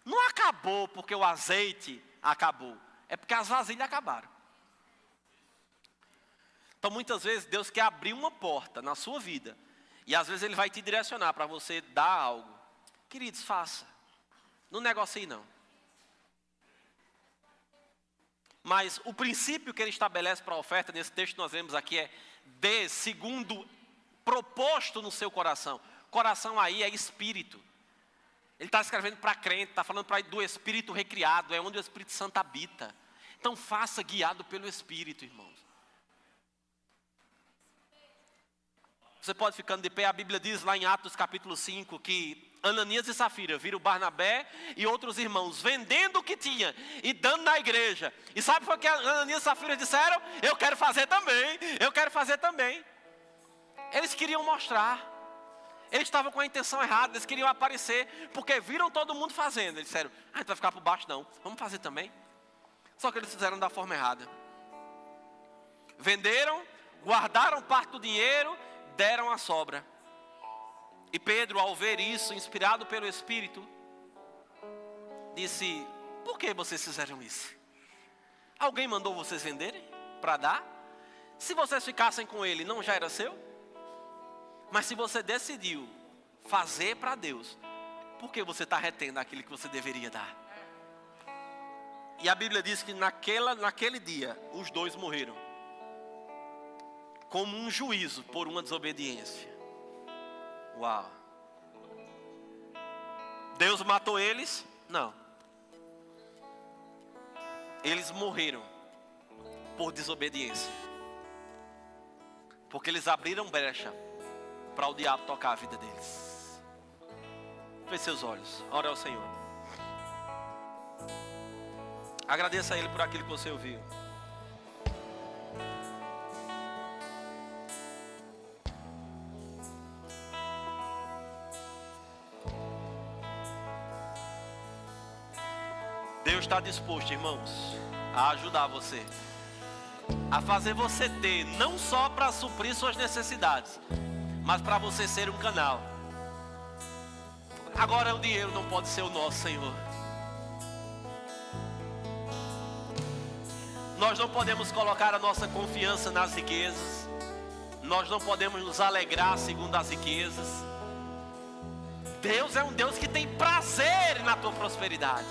não acabou porque o azeite acabou. É porque as vasilhas acabaram. Então muitas vezes Deus quer abrir uma porta na sua vida. E às vezes Ele vai te direcionar para você dar algo. Queridos, faça. Não negocie não. Mas o princípio que Ele estabelece para a oferta, nesse texto que nós vemos aqui, é dê segundo proposto no seu coração. Coração aí é espírito. Ele está escrevendo para crente, está falando do espírito recriado, é onde o Espírito Santo habita. Então faça guiado pelo Espírito, irmãos. Você pode ficando de pé, a Bíblia diz lá em Atos capítulo 5 que Ananias e Safira viram Barnabé e outros irmãos vendendo o que tinha e dando na igreja. E sabe o que Ananias e Safira disseram? Eu quero fazer também, eu quero fazer também. Eles queriam mostrar. Eles estavam com a intenção errada, eles queriam aparecer, porque viram todo mundo fazendo. Eles disseram, a gente vai ficar por baixo não, vamos fazer também. Só que eles fizeram da forma errada. Venderam, guardaram parte do dinheiro, deram a sobra. E Pedro, ao ver isso, inspirado pelo Espírito, disse, por que vocês fizeram isso? Alguém mandou vocês venderem para dar? Se vocês ficassem com ele, não já era seu? Mas se você decidiu fazer para Deus, por que você está retendo aquilo que você deveria dar? E a Bíblia diz que naquele dia, os dois morreram. Como um juízo por uma desobediência. Uau. Deus matou eles? Não. Eles morreram por desobediência. Porque eles abriram brecha para o diabo tocar a vida deles. Feche seus olhos, ore ao Senhor. Agradeça a Ele por aquilo que você ouviu. Deus está disposto, irmãos, a ajudar você, a fazer você ter, não só para suprir suas necessidades, mas para você ser um canal. Agora o dinheiro não pode ser o nosso, Senhor. Nós não podemos colocar a nossa confiança nas riquezas. Nós não podemos nos alegrar segundo as riquezas. Deus é um Deus que tem prazer na tua prosperidade,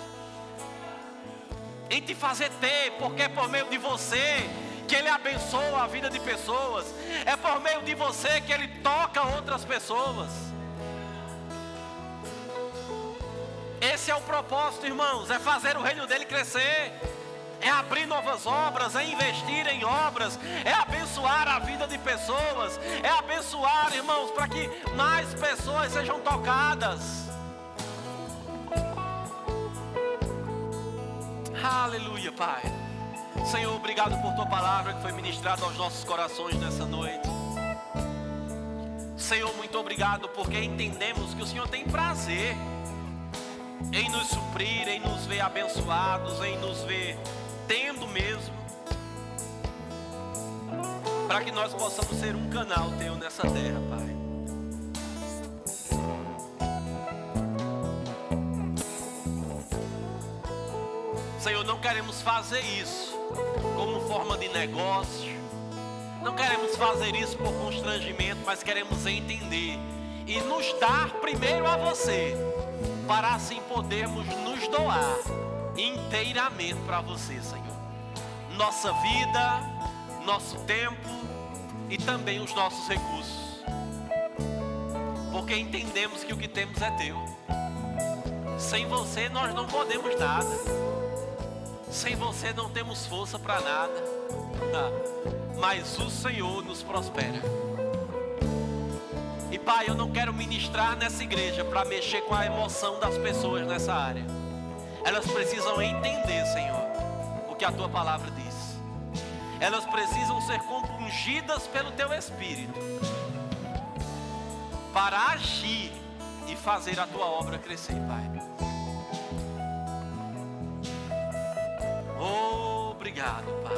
em te fazer ter, porque é por meio de você que Ele abençoa a vida de pessoas. É por meio de você que Ele toca outras pessoas. Esse é o propósito, irmãos, é fazer o reino dele crescer, é abrir novas obras, é investir em obras, é abençoar a vida de pessoas, é abençoar, irmãos, para que mais pessoas sejam tocadas. Aleluia, Pai. Senhor, obrigado por tua palavra que foi ministrada aos nossos corações nessa noite. Senhor, muito obrigado porque entendemos que o Senhor tem prazer em nos suprir, em nos ver abençoados, em nos ver tendo mesmo, para que nós possamos ser um canal teu nessa terra, Pai. Senhor, não queremos fazer isso como forma de negócio, não queremos fazer isso por constrangimento, mas queremos entender e nos dar primeiro a você, para assim podermos nos doar inteiramente para você, Senhor. Nossa vida, nosso tempo e também os nossos recursos, porque entendemos que o que temos é teu. Sem você nós não podemos nada. Sem você não temos força para nada. Mas o Senhor nos prospera. E Pai, eu não quero ministrar nessa igreja para mexer com a emoção das pessoas nessa área. Elas precisam entender, Senhor, o que a tua palavra diz. Elas precisam ser compungidas pelo teu Espírito para agir e fazer a tua obra crescer, Pai. Obrigado, Pai.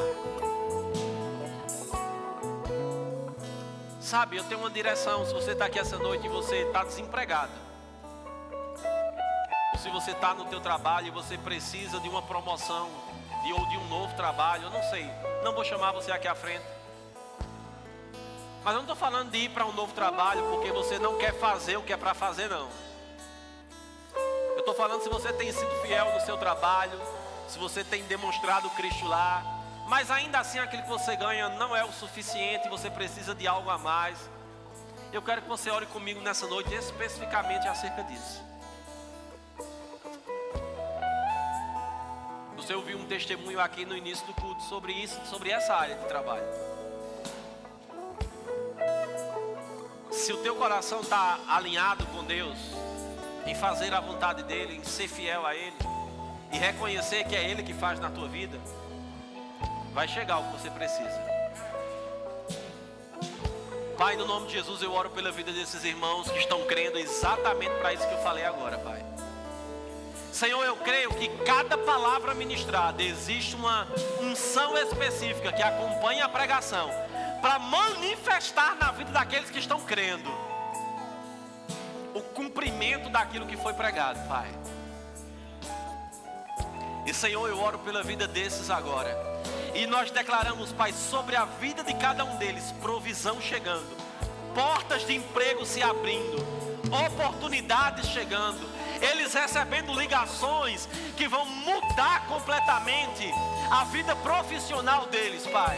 Sabe, eu tenho uma direção. Se você está aqui essa noite e você está desempregado, ou se você está no teu trabalho e você precisa de uma promoção ou de um novo trabalho, eu não sei, não vou chamar você aqui à frente, mas eu não estou falando de ir para um novo trabalho porque você não quer fazer o que é para fazer, não. Eu estou falando se você tem sido fiel no seu trabalho, se você tem demonstrado Cristo lá, mas ainda assim aquilo que você ganha não é o suficiente, você precisa de algo a mais. Eu quero que você ore comigo nessa noite especificamente acerca disso. Você ouviu um testemunho aqui no início do culto sobre isso, sobre essa área de trabalho. Se o teu coração está alinhado com Deus, em fazer a vontade dEle, em ser fiel a Ele, e reconhecer que é Ele que faz na tua vida, vai chegar o que você precisa. Pai, no nome de Jesus, eu oro pela vida desses irmãos que estão crendo exatamente para isso que eu falei agora, Pai. Senhor, eu creio que cada palavra ministrada existe uma unção específica que acompanha a pregação para manifestar na vida daqueles que estão crendo o cumprimento daquilo que foi pregado, Pai. E Senhor, eu oro pela vida desses agora. E nós declaramos, Pai, sobre a vida de cada um deles, provisão chegando, portas de emprego se abrindo, oportunidades chegando, eles recebendo ligações que vão mudar completamente a vida profissional deles, Pai.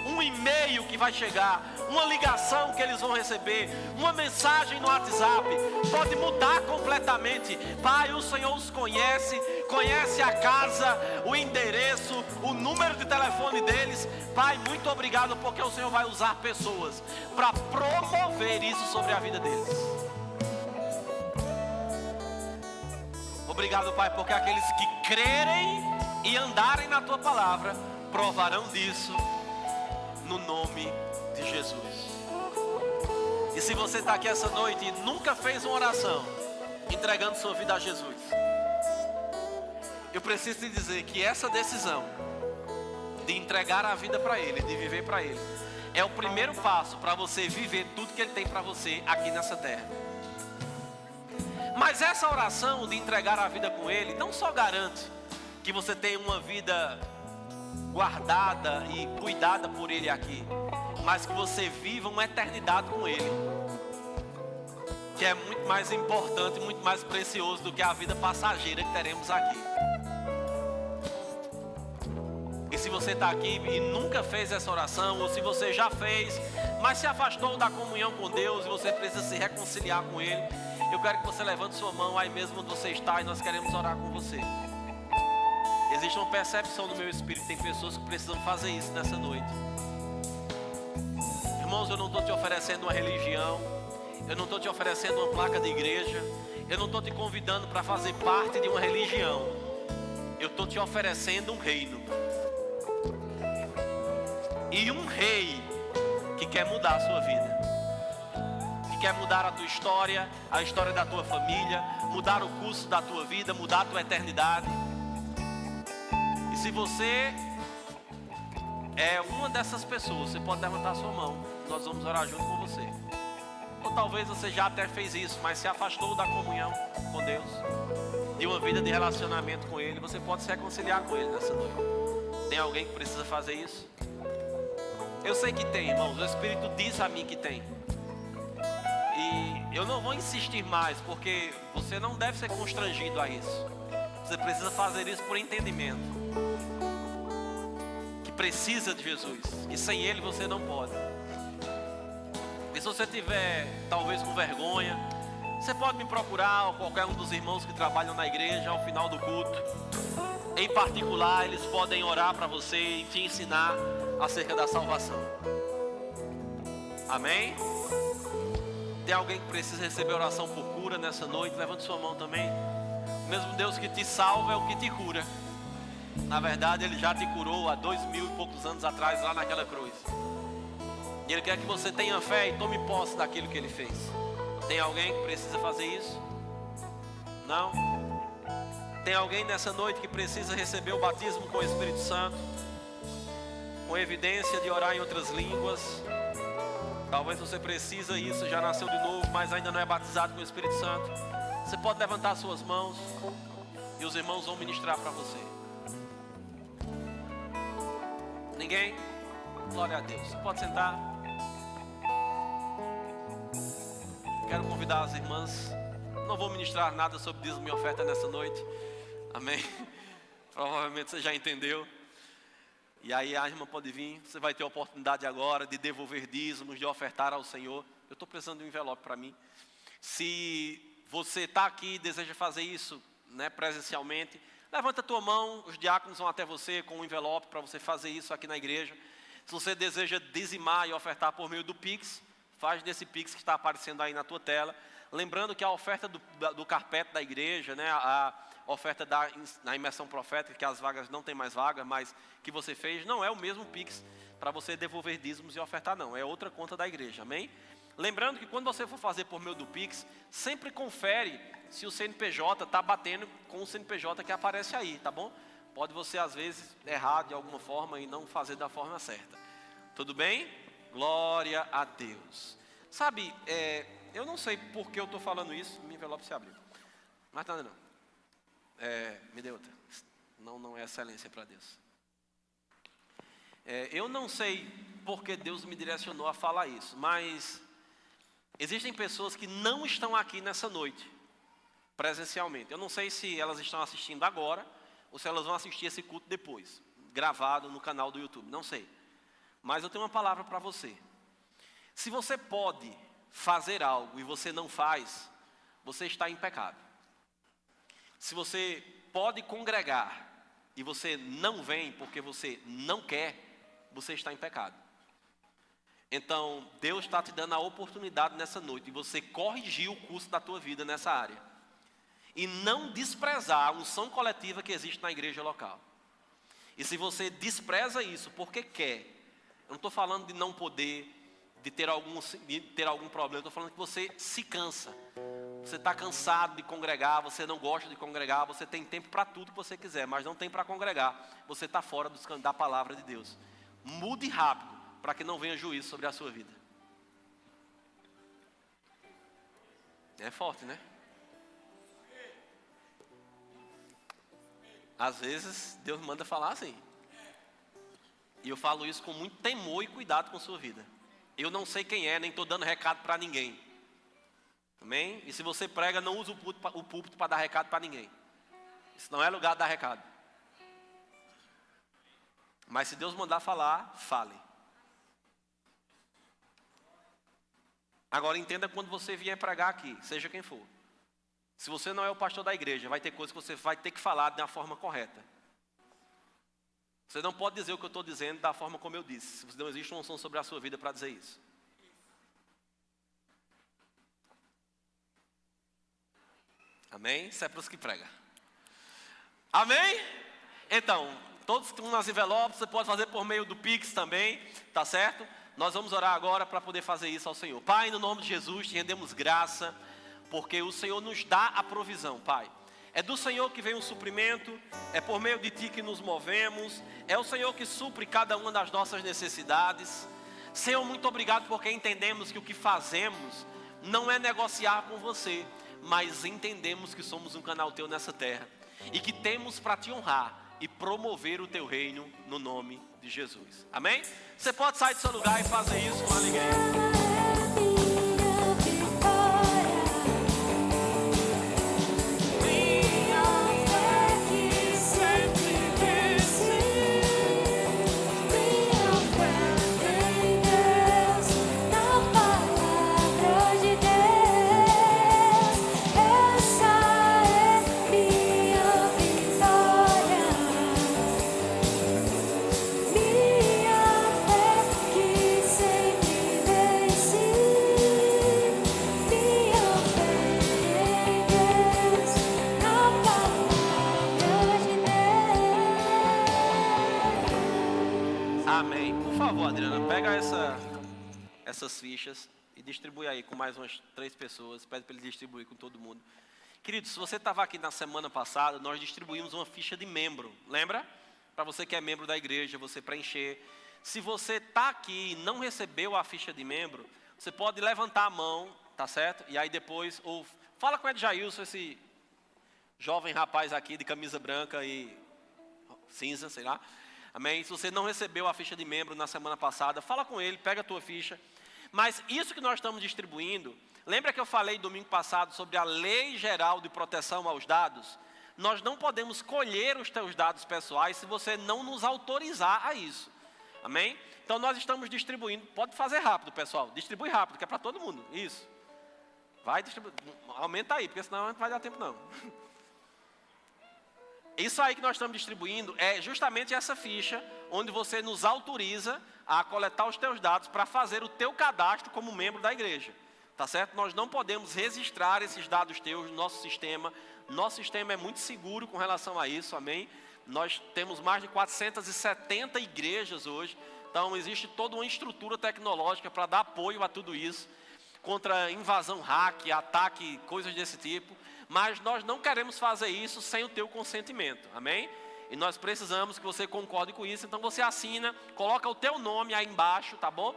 Um e-mail que vai chegar, uma ligação que eles vão receber, uma mensagem no WhatsApp, pode mudar completamente. Pai, o Senhor os conhece a casa, o endereço, o número de telefone deles. Pai, muito obrigado, porque o Senhor vai usar pessoas para promover isso sobre a vida deles. Obrigado, Pai, porque aqueles que crerem e andarem na Tua palavra provarão disso, no nome de Jesus. E se você está aqui essa noite e nunca fez uma oração entregando sua vida a Jesus, eu preciso te dizer que essa decisão de entregar a vida para Ele, de viver para Ele, é o primeiro passo para você viver tudo que Ele tem para você aqui nessa terra. Mas essa oração de entregar a vida com Ele não só garante que você tenha uma vida guardada e cuidada por Ele aqui, mas que você viva uma eternidade com Ele, que é muito mais importante, muito mais precioso do que a vida passageira que teremos aqui. E se você está aqui e nunca fez essa oração, ou se você já fez, mas se afastou da comunhão com Deus e você precisa se reconciliar com Ele, eu quero que você levante sua mão aí mesmo onde você está e nós queremos orar com você. Existe uma percepção no meu espírito, tem pessoas que precisam fazer isso nessa noite. Irmãos, eu não estou te oferecendo uma religião, eu não estou te oferecendo uma placa de igreja, eu não estou te convidando para fazer parte de uma religião, eu estou te oferecendo um reino. E um rei que quer mudar a sua vida, que quer mudar a tua história, a história da tua família, mudar o curso da tua vida, mudar a tua eternidade. E se você é uma dessas pessoas, você pode levantar a sua mão, nós vamos orar junto com você. Ou talvez você já até fez isso, mas se afastou da comunhão com Deus, de uma vida de relacionamento com Ele, você pode se reconciliar com Ele nessa noite. Tem alguém que precisa fazer isso? Eu sei que tem, irmãos, o Espírito diz a mim que tem. E eu não vou insistir mais, porque você não deve ser constrangido a isso. Você precisa fazer isso por entendimento, que precisa de Jesus, que sem Ele você não pode. E se você tiver talvez com vergonha, você pode me procurar, ou qualquer um dos irmãos que trabalham na igreja ao final do culto. Em particular, eles podem orar para você e te ensinar acerca da salvação. Amém? Tem alguém que precisa receber oração por cura nessa noite? Levante sua mão também. O mesmo Deus que te salva é o que te cura. Na verdade, Ele já te curou há 2000 e poucos anos atrás, lá naquela cruz. E Ele quer que você tenha fé e tome posse daquilo que Ele fez. Tem alguém que precisa fazer isso? Não? Tem alguém nessa noite que precisa receber o batismo com o Espírito Santo, com evidência de orar em outras línguas? Talvez você precisa isso, já nasceu de novo, mas ainda não é batizado com o Espírito Santo. Você pode levantar suas mãos e os irmãos vão ministrar para você. Ninguém? Glória a Deus. Você pode sentar. Quero convidar as irmãs. Não vou ministrar nada sobre dízimo e oferta nessa noite. Amém? Provavelmente você já entendeu. E aí a irmã pode vir. Você vai ter a oportunidade agora de devolver dízimos, de ofertar ao Senhor. Eu estou precisando de um envelope para mim. Se você está aqui e deseja fazer isso, né, presencialmente, levanta a tua mão. Os diáconos vão até você com um envelope para você fazer isso aqui na igreja. Se você deseja dizimar e ofertar por meio do Pix, faz desse Pix que está aparecendo aí na tua tela. Lembrando que a oferta do carpete da igreja, né, a oferta na imersão profética, que as vagas não tem mais vaga, mas que você fez, não é o mesmo Pix para você devolver dízimos e ofertar, não. É outra conta da igreja, amém? Lembrando que quando você for fazer por meio do Pix, sempre confere se o CNPJ está batendo com o CNPJ que aparece aí, tá bom? Pode você às vezes errar de alguma forma e não fazer da forma certa. Tudo bem? Glória a Deus. Sabe, eu não sei por que eu estou falando isso. Meu envelope se abriu. Mas nada não. Me dê outra. Não é excelência para Deus. Eu não sei por que Deus me direcionou a falar isso. Mas Existem pessoas que não estão aqui nessa noite, presencialmente. Eu não sei se elas estão assistindo agora, ou se elas vão assistir esse culto depois, gravado no canal do YouTube, não sei. Mas eu tenho uma palavra para você. Se você pode fazer algo e você não faz, você está em pecado. Se você pode congregar e você não vem porque você não quer, você está em pecado. Então, Deus está te dando a oportunidade nessa noite de você corrigir o curso da tua vida nessa área. E não desprezar a unção coletiva que existe na igreja local. E se você despreza isso porque quer, eu não estou falando de não poder, de ter algum problema, eu estou falando que você se cansa. Você está cansado de congregar, você não gosta de congregar, você tem tempo para tudo que você quiser, mas não tem para congregar. Você está fora da palavra de Deus. Mude rápido, para que não venha juízo sobre a sua vida. É forte, né? Às vezes, Deus manda falar assim. E eu falo isso com muito temor e cuidado com a sua vida. Eu não sei quem é, nem estou dando recado para ninguém. Amém? E se você prega, não use o púlpito para dar recado para ninguém. Isso não é lugar de dar recado. Mas se Deus mandar falar, fale. Agora entenda quando você vier pregar aqui, seja quem for. Se você não é o pastor da igreja, vai ter coisas que você vai ter que falar da forma correta. Você não pode dizer o que eu estou dizendo da forma como eu disse. Não existe uma unção sobre a sua vida para dizer isso. Amém? Isso é para os que pregam. Amém? Então, todos estão nas envelopes, você pode fazer por meio do Pix também, tá certo? Nós vamos orar agora para poder fazer isso ao Senhor. Pai, no nome de Jesus, te rendemos graça, porque o Senhor nos dá a provisão, Pai. É do Senhor que vem o suprimento, é por meio de Ti que nos movemos, é o Senhor que supre cada uma das nossas necessidades. Senhor, muito obrigado porque entendemos que o que fazemos não é negociar com você, mas entendemos que somos um canal Teu nessa terra e que temos para Te honrar e promover o Teu reino no nome de Jesus. Amém? Você pode sair do seu lugar e fazer isso com alegria. Amém. Por favor, Adriana, pega essas fichas e distribui aí com mais umas 3 pessoas. Pede para ele distribuir com todo mundo. Querido, se você estava aqui na semana passada, nós distribuímos uma ficha de membro. Lembra? Para você que é membro da igreja, você preencher. Se você está aqui e não recebeu a ficha de membro, você pode levantar a mão, tá certo? E aí depois, ou fala com o Edjailson, esse jovem rapaz aqui de camisa branca e cinza, sei lá. Amém? Se você não recebeu a ficha de membro na semana passada, fala com ele, pega a tua ficha. Mas isso que nós estamos distribuindo, lembra que eu falei domingo passado sobre a lei geral de proteção aos dados? Nós não podemos colher os teus dados pessoais se você não nos autorizar a isso. Amém? Então nós estamos distribuindo, pode fazer rápido, pessoal, distribui rápido, que é para todo mundo, isso. Vai distribuir, aumenta aí, porque senão não vai dar tempo não. Isso aí que nós estamos distribuindo é justamente essa ficha, onde você nos autoriza a coletar os teus dados para fazer o teu cadastro como membro da igreja. Tá certo? Nós não podemos registrar esses dados teus no nosso sistema. Nosso sistema é muito seguro com relação a isso, amém? Nós temos mais de 470 igrejas hoje. Então existe toda uma estrutura tecnológica para dar apoio a tudo isso. Contra invasão hack, ataque, coisas desse tipo. Mas nós não queremos fazer isso sem o teu consentimento, amém? E nós precisamos que você concorde com isso, então você assina, coloca o teu nome aí embaixo, tá bom?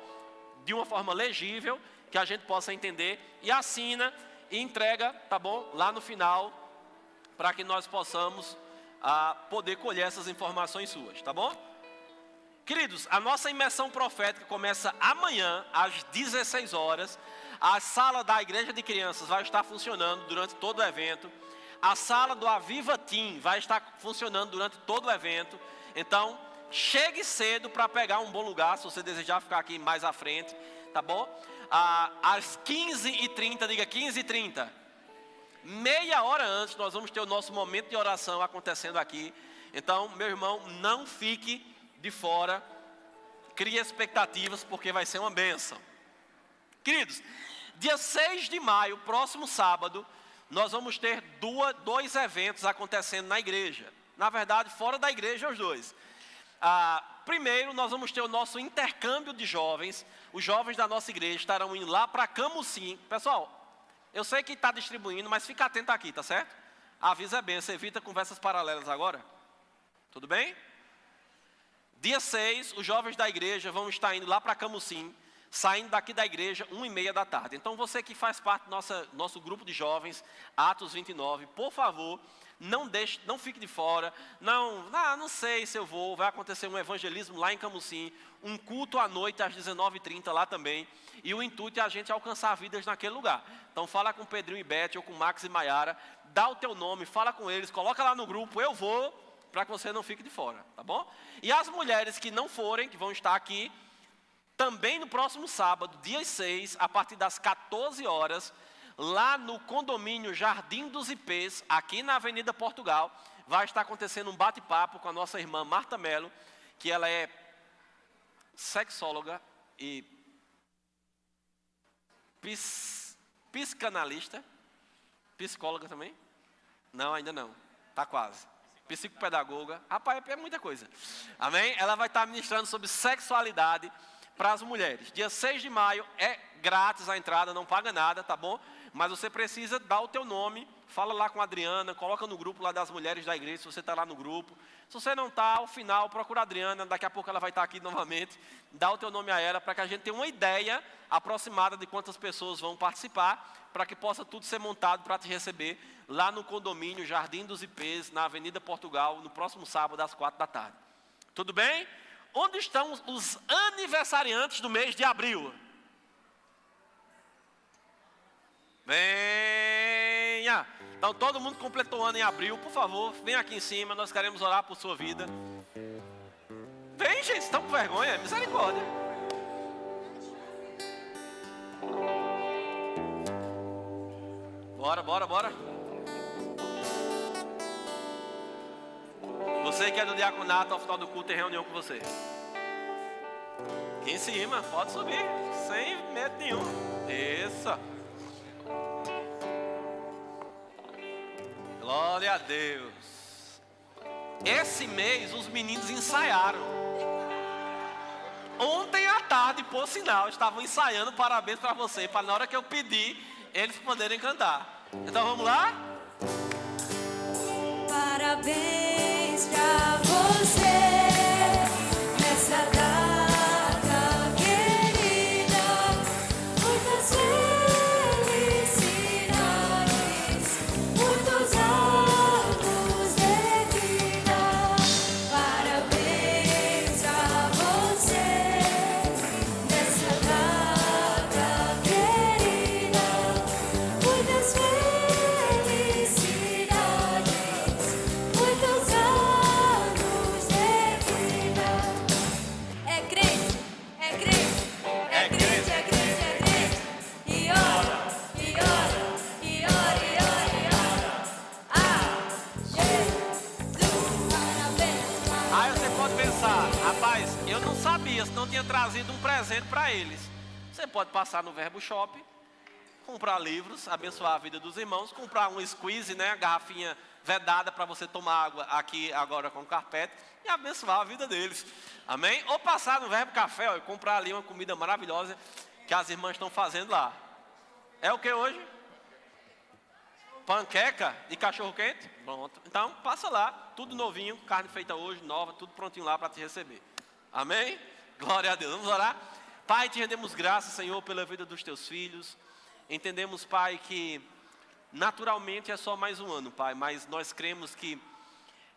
De uma forma legível, que a gente possa entender, e assina e entrega, tá bom? Lá no final, para que nós possamos poder colher essas informações suas, tá bom? Queridos, a nossa imersão profética começa amanhã, às 16 horas. A sala da igreja de crianças vai estar funcionando durante todo o evento. A sala do Aviva Team vai estar funcionando durante todo o evento. Então, chegue cedo para pegar um bom lugar, se você desejar ficar aqui mais à frente, tá bom? Às 15h30, diga 15h30. Meia hora antes, nós vamos ter o nosso momento de oração acontecendo aqui. Então, meu irmão, não fique de fora. Crie expectativas, porque vai ser uma bênção. Queridos, dia 6 de maio, próximo sábado, nós vamos ter dois eventos acontecendo na igreja. Na verdade, fora da igreja, os dois. Primeiro, nós vamos ter o nosso intercâmbio de jovens. Os jovens da nossa igreja estarão indo lá para Camusim. Pessoal, eu sei que está distribuindo, mas fica atento aqui, tá certo? Avisa é bem, você evita conversas paralelas agora. Tudo bem? Dia 6, os jovens da igreja vão estar indo lá para Camusim, saindo daqui da igreja 1h30 da tarde. Então você que faz parte do nosso grupo de jovens, Atos 29, por favor, não fique de fora. Não sei se eu vou. Vai acontecer um evangelismo lá em Camusim, um culto à noite às 19h30 lá também. E o intuito é a gente alcançar vidas naquele lugar. Então fala com Pedrinho e Beth ou com Max e Maiara, dá o teu nome, fala com eles, coloca lá no grupo, eu vou, para que você não fique de fora, tá bom? E as mulheres que não forem, que vão estar aqui, também no próximo sábado, dia 6, a partir das 14 horas, lá no condomínio Jardim dos Ipês, aqui na Avenida Portugal, vai estar acontecendo um bate-papo com a nossa irmã Marta Mello, que ela é sexóloga e psicanalista. Psicóloga também? Não, ainda não, tá quase. Psicopedagoga, rapaz, é muita coisa. Amém? Ela vai estar ministrando sobre sexualidade para as mulheres. Dia 6 de maio é grátis a entrada, não paga nada, tá bom? Mas você precisa dar o teu nome, fala lá com a Adriana, coloca no grupo lá das mulheres da igreja, se você está lá no grupo. Se você não está, ao final, procura a Adriana, daqui a pouco ela vai estar aqui novamente. Dá o teu nome a ela, para que a gente tenha uma ideia aproximada de quantas pessoas vão participar, para que possa tudo ser montado para te receber lá no condomínio Jardim dos Ipês, na Avenida Portugal, no próximo sábado, às 4 da tarde. Tudo bem? Onde estão os aniversariantes do mês de abril? Venha! Então todo mundo completou o ano em abril, por favor, vem aqui em cima, nós queremos orar por sua vida. Vem, gente, estão com vergonha? Misericórdia. Bora. Você que é do diaconato, ao final do culto tem reunião com você. Aqui em cima, pode subir, sem medo nenhum. Isso. Glória a Deus. Esse mês os meninos ensaiaram. Ontem à tarde, por sinal, estavam ensaiando parabéns para você, para na hora que eu pedir, eles poderem cantar. Então vamos lá? Parabéns pra você nessa data querida. Muitas felicidades, muitos anos de vida. Parabéns pra você nessa data querida. Muitas felicidades, muitos anos de vida. É crente, é crente, é crente, é crente, é crente. E ora, e ora, e ora, e ora, e ora. Ah, Jesus, parabéns. Aí você pode pensar, rapaz, eu não sabia, senão tinha trazido um presente para eles. Você pode passar no Verbo Shop, comprar livros, abençoar a vida dos irmãos, comprar um squeeze, né, garrafinha vedada para você tomar água aqui agora com carpete e abençoar a vida deles. Amém? Ou passar no Verbo Café, ó, e comprar ali uma comida maravilhosa que as irmãs estão fazendo lá. É o que hoje? Panqueca e cachorro quente? Pronto. Então, passa lá, tudo novinho, carne feita hoje, nova, tudo prontinho lá para te receber. Amém? Glória a Deus. Vamos orar? Pai, te rendemos graças, Senhor, pela vida dos teus filhos. Entendemos, Pai, que naturalmente é só mais um ano, Pai, mas nós cremos que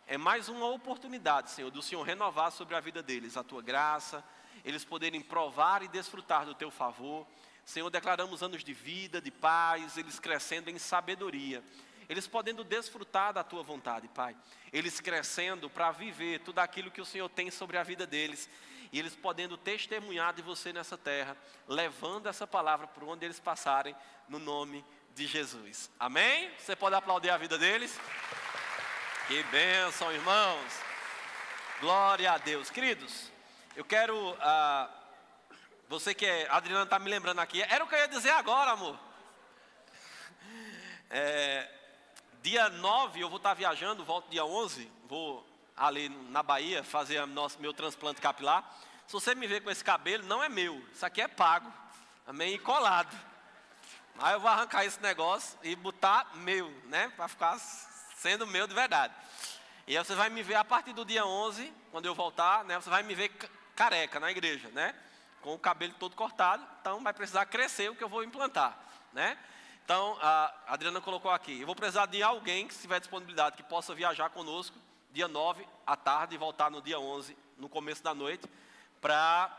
é mais uma oportunidade, Senhor, do Senhor renovar sobre a vida deles a tua graça, eles poderem provar e desfrutar do teu favor. Senhor, declaramos anos de vida, de paz, eles crescendo em sabedoria. Eles podendo desfrutar da Tua vontade, Pai. Eles crescendo para viver tudo aquilo que o Senhor tem sobre a vida deles. E eles podendo testemunhar de Você nessa terra, levando essa palavra por onde eles passarem, no nome de Jesus. Amém? Você pode aplaudir a vida deles? Que bênção, irmãos. Glória a Deus. Queridos, eu quero... você que é... A Adriana está me lembrando aqui. Era o que eu ia dizer agora, amor. Dia 9 eu vou estar viajando, volto dia 11. Vou ali na Bahia fazer meu transplante capilar. Se você me ver com esse cabelo, não é meu. Isso aqui é pago. Amém? E colado. Aí eu vou arrancar esse negócio e botar meu, né? Para ficar sendo meu de verdade. E aí você vai me ver a partir do dia 11, quando eu voltar, né? Você vai me ver careca na igreja, né? Com o cabelo todo cortado. Então vai precisar crescer o que eu vou implantar, né? Então, a Adriana colocou aqui, eu vou precisar de alguém que se tiver disponibilidade, que possa viajar conosco, dia 9 à tarde e voltar no dia 11, no começo da noite, para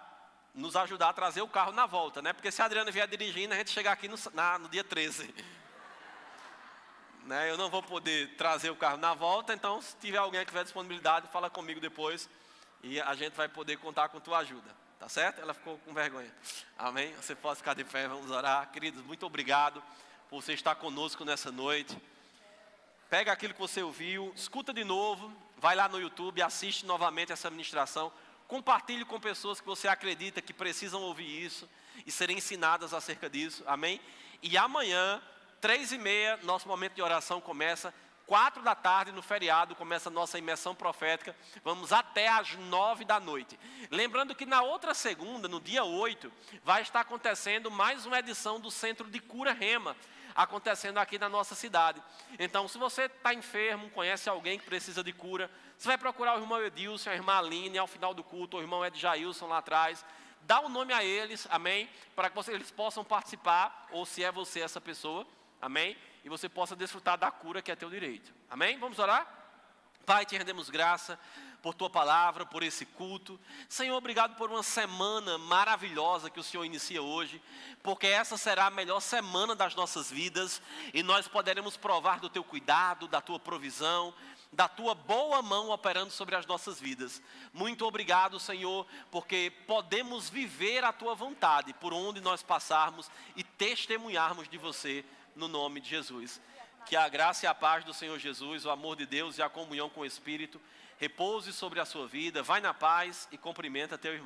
nos ajudar a trazer o carro na volta, né? Porque se a Adriana vier dirigindo, a gente chegar aqui no dia 13. Né? Eu não vou poder trazer o carro na volta, então se tiver alguém que tiver disponibilidade, fala comigo depois, e a gente vai poder contar com tua ajuda. Tá certo? Ela ficou com vergonha. Amém? Você pode ficar de pé, vamos orar. Queridos, muito obrigado por você estar conosco nessa noite. Pega aquilo que você ouviu, escuta de novo, vai lá no YouTube, assiste novamente essa ministração, compartilhe com pessoas que você acredita que precisam ouvir isso e serem ensinadas acerca disso, amém? E amanhã, 3h30, nosso momento de oração começa, 4 da tarde no feriado, começa a nossa imersão profética, vamos até às 9 da noite. Lembrando que na outra segunda, no dia 8, vai estar acontecendo mais uma edição do Centro de Cura Rema, acontecendo aqui na nossa cidade. Então, se você está enfermo, conhece alguém que precisa de cura, você vai procurar o irmão Edilson, a irmã Aline, ao final do culto, o irmão Edjailson lá atrás, dá o nome a eles, amém, para que eles possam participar, ou se é você essa pessoa, amém, e você possa desfrutar da cura que é teu direito, amém? Vamos orar? Pai, te rendemos graça por tua palavra, por esse culto. Senhor, obrigado por uma semana maravilhosa que o Senhor inicia hoje, porque essa será a melhor semana das nossas vidas, e nós poderemos provar do teu cuidado, da tua provisão, da tua boa mão operando sobre as nossas vidas. Muito obrigado, Senhor, porque podemos viver a tua vontade por onde nós passarmos e testemunharmos de você no nome de Jesus. Que a graça e a paz do Senhor Jesus, o amor de Deus e a comunhão com o Espírito repouse sobre a sua vida. Vai na paz e cumprimenta teu irmão.